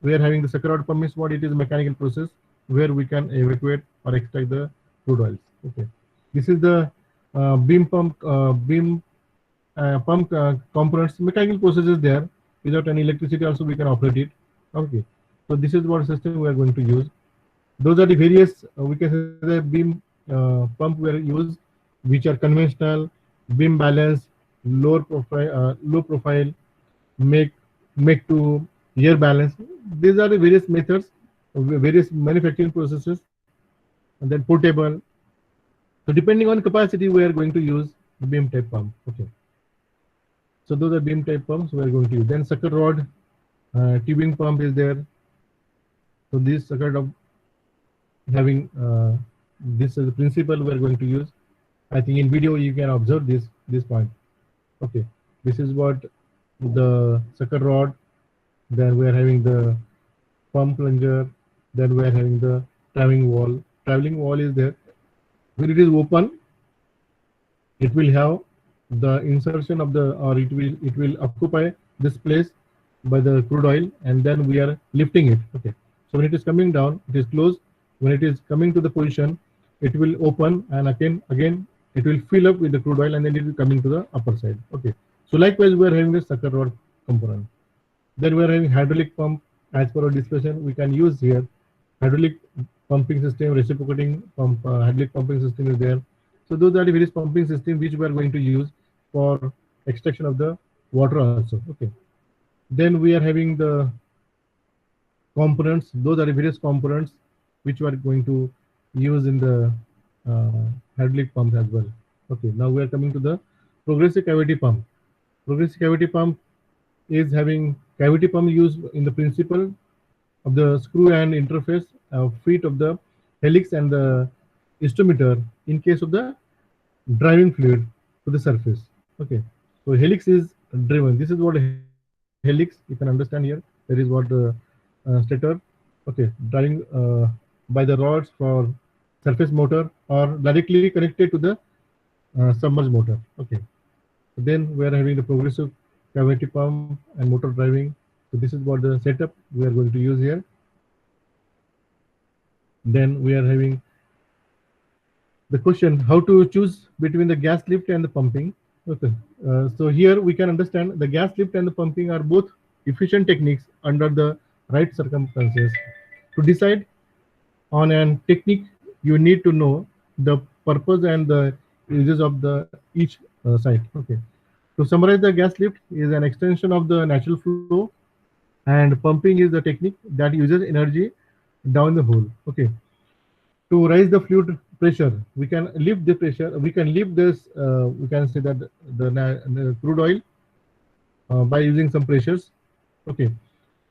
[SPEAKER 1] We are having the sucker rod pump is what it is a mechanical process where we can evacuate or extract the crude oils. Okay. This is the beam pump components. Mechanical process is there. Without any electricity also we can operate it. Okay. So this is what system we are going to use. Those are the various we can say the beam pump we are used, which are conventional, beam balance, low profile, make to air balance. These are the various methods, various manufacturing processes, and then portable. So depending on capacity, we are going to use beam type pump. Okay. So those are beam type pumps we are going to use. Then sucker rod tubing pump is there. So this sucker rod having this is the principle we are going to use. I think in video you can observe this point. Okay. This is what the sucker rod. Then we are having the pump plunger. Then we are having the traveling wall. Traveling wall is there. When it is open, it will have the insertion of the, or it will occupy this place by the crude oil, and then we are lifting it. Okay. So when it is coming down, it is closed. When it is coming to the position, it will open, and again it will fill up with the crude oil, and then it will coming to the upper side. Okay. So likewise, we are having the sucker rod component. Then we are having hydraulic pump. As per our discussion, we can use here hydraulic pumping system, reciprocating pump, hydraulic pumping system is there. So those are the various pumping systems which we are going to use for extraction of the water also. Okay. Then we are having the components. Those are the various components which we are going to use in the hydraulic pump as well. Okay. Now we are coming to the progressive cavity pump. Progressive cavity pump is having cavity pump used in the principle of the screw and interface feet of the helix and the instrumeter in case of the driving fluid to the surface. Okay. So helix is driven. This is what helix, you can understand here. There is what the stator. Okay. Driving by the rods for surface motor or directly connected to the submerged motor. Okay. Then we are having the progressive cavity pump and motor driving. So this is what the setup we are going to use here. Then we are having the question how to choose between the gas lift and the pumping. Okay. So here we can understand the gas lift and the pumping are both efficient techniques under the right circumstances. To decide on an technique, you need to know the purpose and the uses of the each site. Okay. To summarize, the gas lift is an extension of the natural flow, and pumping is the technique that uses energy down the hole. Okay. To raise the fluid pressure, we can lift the pressure. We can lift this. We can say that the crude oil by using some pressures. Okay.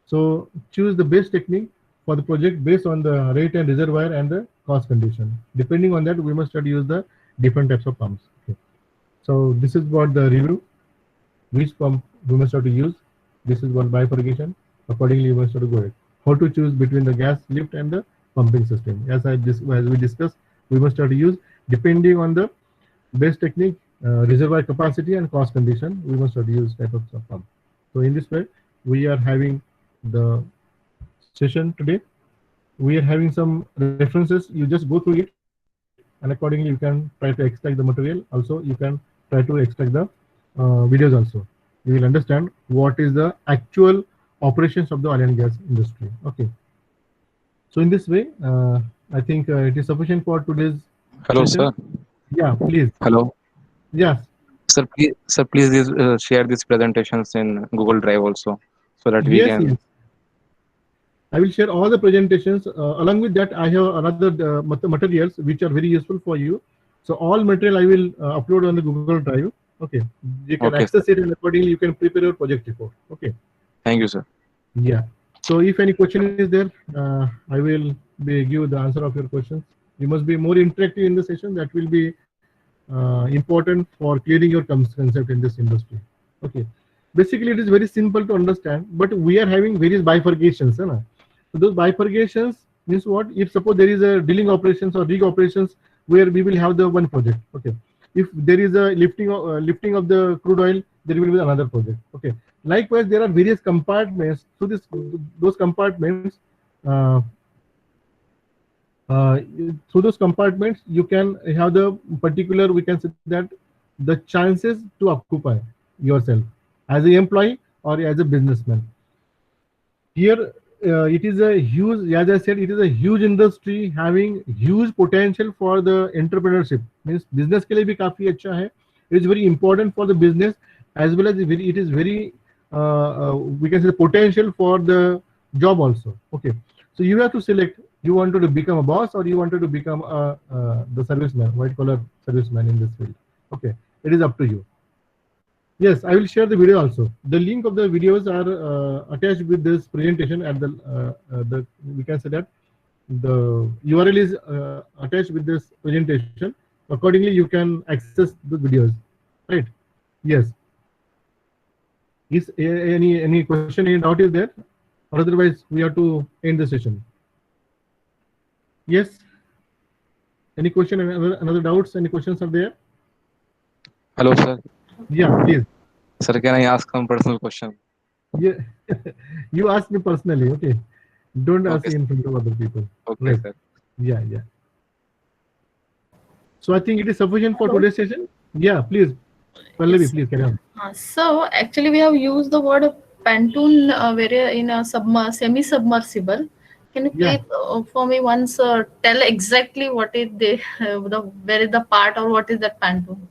[SPEAKER 1] So choose the best technique for the project based on the rate and reservoir and the cost condition. Depending on that, we must try to use the different types of pumps. Okay. So this is what the review. Which pump we must have to use. This is what bifurcation. Accordingly, you must have to go ahead. How to choose between the gas lift and the pumping system? As we discussed, we must have to use depending on the base technique, reservoir capacity, and cost condition. We must have to use type of pump. So in this way, we are having the session today. We are having some references. You just go through it, and accordingly, you can try to extract the material. Also, you can try to extract the videos. Also, you will understand what is the actual operations of the oil and gas industry. Okay. So in this way, I think it is sufficient for today's
[SPEAKER 8] Hello,
[SPEAKER 1] session.
[SPEAKER 8] sir.
[SPEAKER 1] Yeah, please.
[SPEAKER 8] Hello.
[SPEAKER 1] Yes.
[SPEAKER 8] Sir, please share these presentations in Google Drive also, so that we
[SPEAKER 1] Yes, yes.
[SPEAKER 8] can.
[SPEAKER 1] I will share all the presentations. Along with that, I have another materials which are very useful for you. So all material I will upload on the Google Drive. Okay, you can
[SPEAKER 8] Okay,
[SPEAKER 1] access
[SPEAKER 8] sir.
[SPEAKER 1] it, and accordingly you can prepare your project report. Okay.
[SPEAKER 8] Thank you, sir.
[SPEAKER 1] Yeah. So if any question is there, I will give the answer of your questions. You must be more interactive in the session. That will be important for clearing your concept in this industry. Okay. Basically, it is very simple to understand, but we are having various bifurcations. Hai na? So those bifurcations means what? If suppose there is a drilling operations or rig operations where we will have the one project. Okay. If there is a lifting of the crude oil, there will be another project. Okay. Likewise, there are various compartments. So those compartments. Uh, uh, through those compartments you can have the particular, we can say that, the chances to occupy yourself as an employee or as a businessman. Here it is a huge, as I said, it is a huge industry having huge potential for the entrepreneurship. Means business के लिए भी काफी अच्छा है. It is very important for the business, as well as it is very we can say the potential for the job also. Okay, so you have to select, you wanted to become a boss or you wanted to become the serviceman, white collar serviceman in this field. Okay, it is up to you. Yes, I will share the video also. The link of the videos are attached with this presentation at the we can say that the URL is attached with this presentation. Accordingly, you can access the videos. Right? Yes. Is any question, any doubt is there? Or otherwise, we have to end the session. Yes. Any question? Another doubts? Any questions are there?
[SPEAKER 8] Hello, sir.
[SPEAKER 1] Yeah, please.
[SPEAKER 8] Sir, can I ask some personal question?
[SPEAKER 1] Yeah, you ask me personally. Okay, don't ask
[SPEAKER 8] Okay,
[SPEAKER 1] me
[SPEAKER 8] sir.
[SPEAKER 1] in front of other people.
[SPEAKER 8] Okay,
[SPEAKER 1] Right?
[SPEAKER 8] sir.
[SPEAKER 1] Yeah, yeah. So I think it is sufficient for
[SPEAKER 9] Hello.
[SPEAKER 1] today's session. Yeah, please, Pallavi,
[SPEAKER 9] Yes.
[SPEAKER 1] please carry on.
[SPEAKER 9] So actually, we have used the word pontoon in a semi-submersible. Can you
[SPEAKER 1] Yeah.
[SPEAKER 9] please for me once tell exactly what is where is the part or what is that pontoon?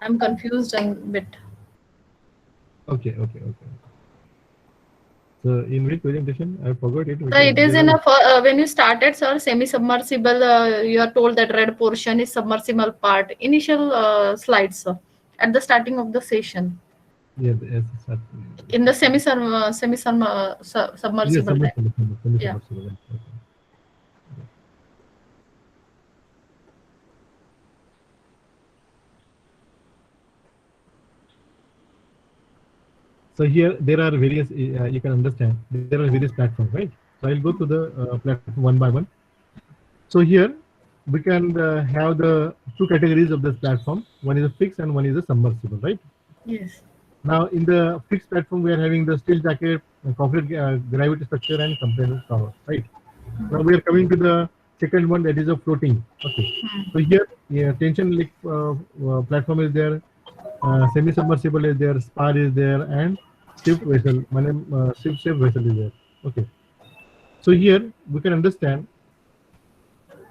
[SPEAKER 9] I'm confused a bit.
[SPEAKER 1] Okay, okay, okay. So in which presentation? I forgot it
[SPEAKER 9] So
[SPEAKER 1] because
[SPEAKER 9] it is
[SPEAKER 1] there
[SPEAKER 9] in
[SPEAKER 1] are.
[SPEAKER 9] when you started, sir, semi-submersible. You are told that red portion is submersible part. Initial slides, sir, at the starting of the session
[SPEAKER 1] Yeah, yes, yes,
[SPEAKER 9] in the
[SPEAKER 1] yes,
[SPEAKER 9] submersible type. Yeah.
[SPEAKER 1] semi-submersible. Right, okay. So here there are various. You can understand there are various platforms, right? So I'll go to the platform one by one. So here we can have the two categories of this platform. One is a fixed and one is a submersible, right?
[SPEAKER 9] Yes.
[SPEAKER 1] Now in the fixed platform, we are having the steel jacket, concrete gravity structure, and component tower, right? Now we are coming to the second one, that is a floating. Okay. So here, yeah, tension link platform is there, semi-submersible is there, spar is there, and shift vessel, shift vessel is there. Okay. So here we can understand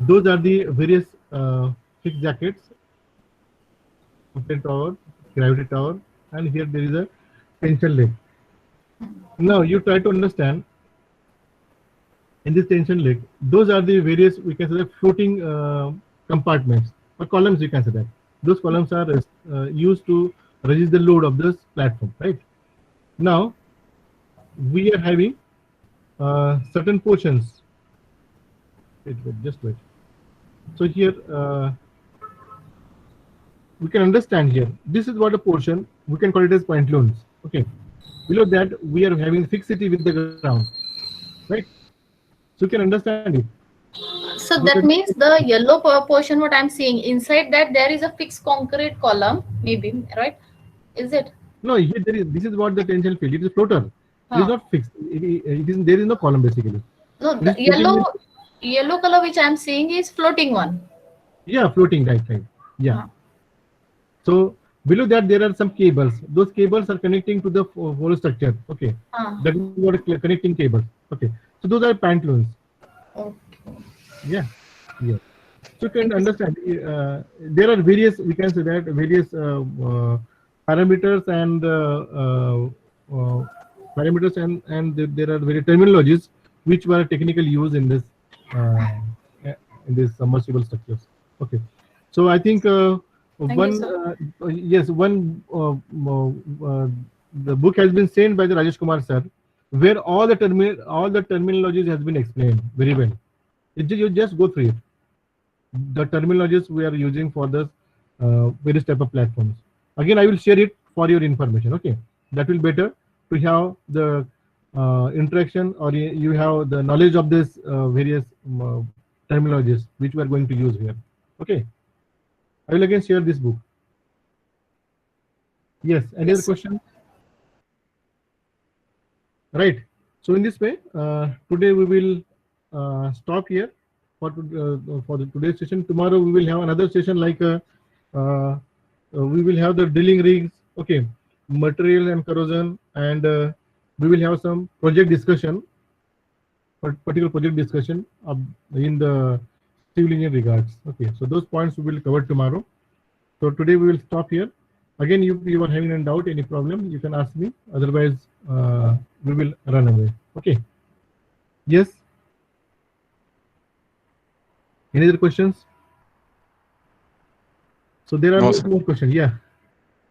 [SPEAKER 1] those are the various fixed jackets, component tower, gravity tower, and here there is a tension leg. Now you try to understand in this tension leg, those are the various, we can say, the floating compartments or columns, you can say that. Those columns are used to resist the load of this platform, right? Now, we are having certain portions. Wait, just wait. So here, we can understand here, this is what a portion, we can call it as pantaloons. Okay. Below that, we are having fixity with the ground, right? So you can understand it.
[SPEAKER 9] So that means the yellow portion, what I'm seeing inside that, there is a fixed concrete column, maybe, right? Is it?
[SPEAKER 1] No, here there is. This is what the tension field. It is floater. It is
[SPEAKER 9] Huh.
[SPEAKER 1] not fixed. It is there is no column basically.
[SPEAKER 9] No,
[SPEAKER 1] It
[SPEAKER 9] the
[SPEAKER 1] is floating.
[SPEAKER 9] yellow color which I'm seeing is floating one.
[SPEAKER 1] Yeah, floating. Right, right. Yeah.
[SPEAKER 9] Huh.
[SPEAKER 1] So below that there are some cables. Those cables are connecting to the whole structure. Okay,
[SPEAKER 9] Huh.
[SPEAKER 1] that is what connecting cables. Okay, so those are pantaloons.
[SPEAKER 9] Okay.
[SPEAKER 1] Yeah, yeah. So you can
[SPEAKER 9] Thank you, sir.
[SPEAKER 1] understand there are various. We can say that various parameters and there are various terminologies which were technically used uh, in this submersible structures. Okay, so I think
[SPEAKER 9] Thank you,
[SPEAKER 1] one
[SPEAKER 9] sir.
[SPEAKER 1] yes one the book has been sent by the Rajesh Kumar sir, where all the terminologies has been explained very well. You just go through it, the terminologies we are using for the various type of platforms. Again, I will share it for your information. Okay, that will better to have the interaction, or you have the knowledge of this various terminologies which we are going to use here. Okay, I will again share this book. Yes, any other
[SPEAKER 9] Yes, sir.
[SPEAKER 1] question? Right. So in this way, today we will stop here for the today's session. Tomorrow we will have another session like we will have the drilling rigs, okay, material and corrosion, and we will have some project discussion, particular project discussion in the civil engineering regards. Okay, so those points we will cover tomorrow. So today we will stop here. Again, if you are having a doubt, any problem, you can ask me. Otherwise, we will run away. Okay. Yes. Any other questions? So there are
[SPEAKER 8] No,
[SPEAKER 1] no
[SPEAKER 8] sir.
[SPEAKER 1] more questions. Yeah.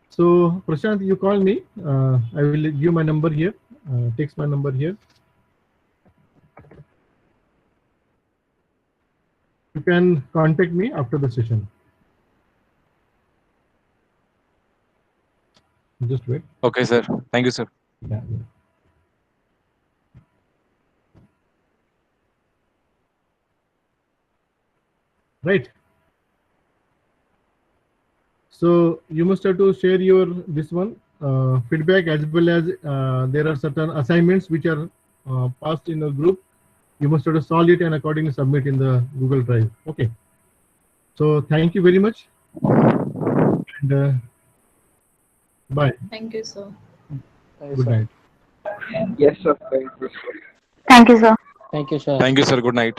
[SPEAKER 1] So Prashant, you call me. I will give my number here. Text my number here. You can contact me after the session. Just wait.
[SPEAKER 8] Okay, sir. Thank you, sir.
[SPEAKER 1] Yeah. Yeah. Right. So you must have to share your this one feedback, as well as there are certain assignments which are passed in a group. You must have to solve it and accordingly submit in the Google Drive. Okay. So thank you very much, and bye.
[SPEAKER 9] Thank you, sir.
[SPEAKER 1] Good night.
[SPEAKER 10] Yes, sir. Thank you, sir.
[SPEAKER 11] Thank you, sir.
[SPEAKER 2] Thank you, sir.
[SPEAKER 8] Thank you, sir. Good night.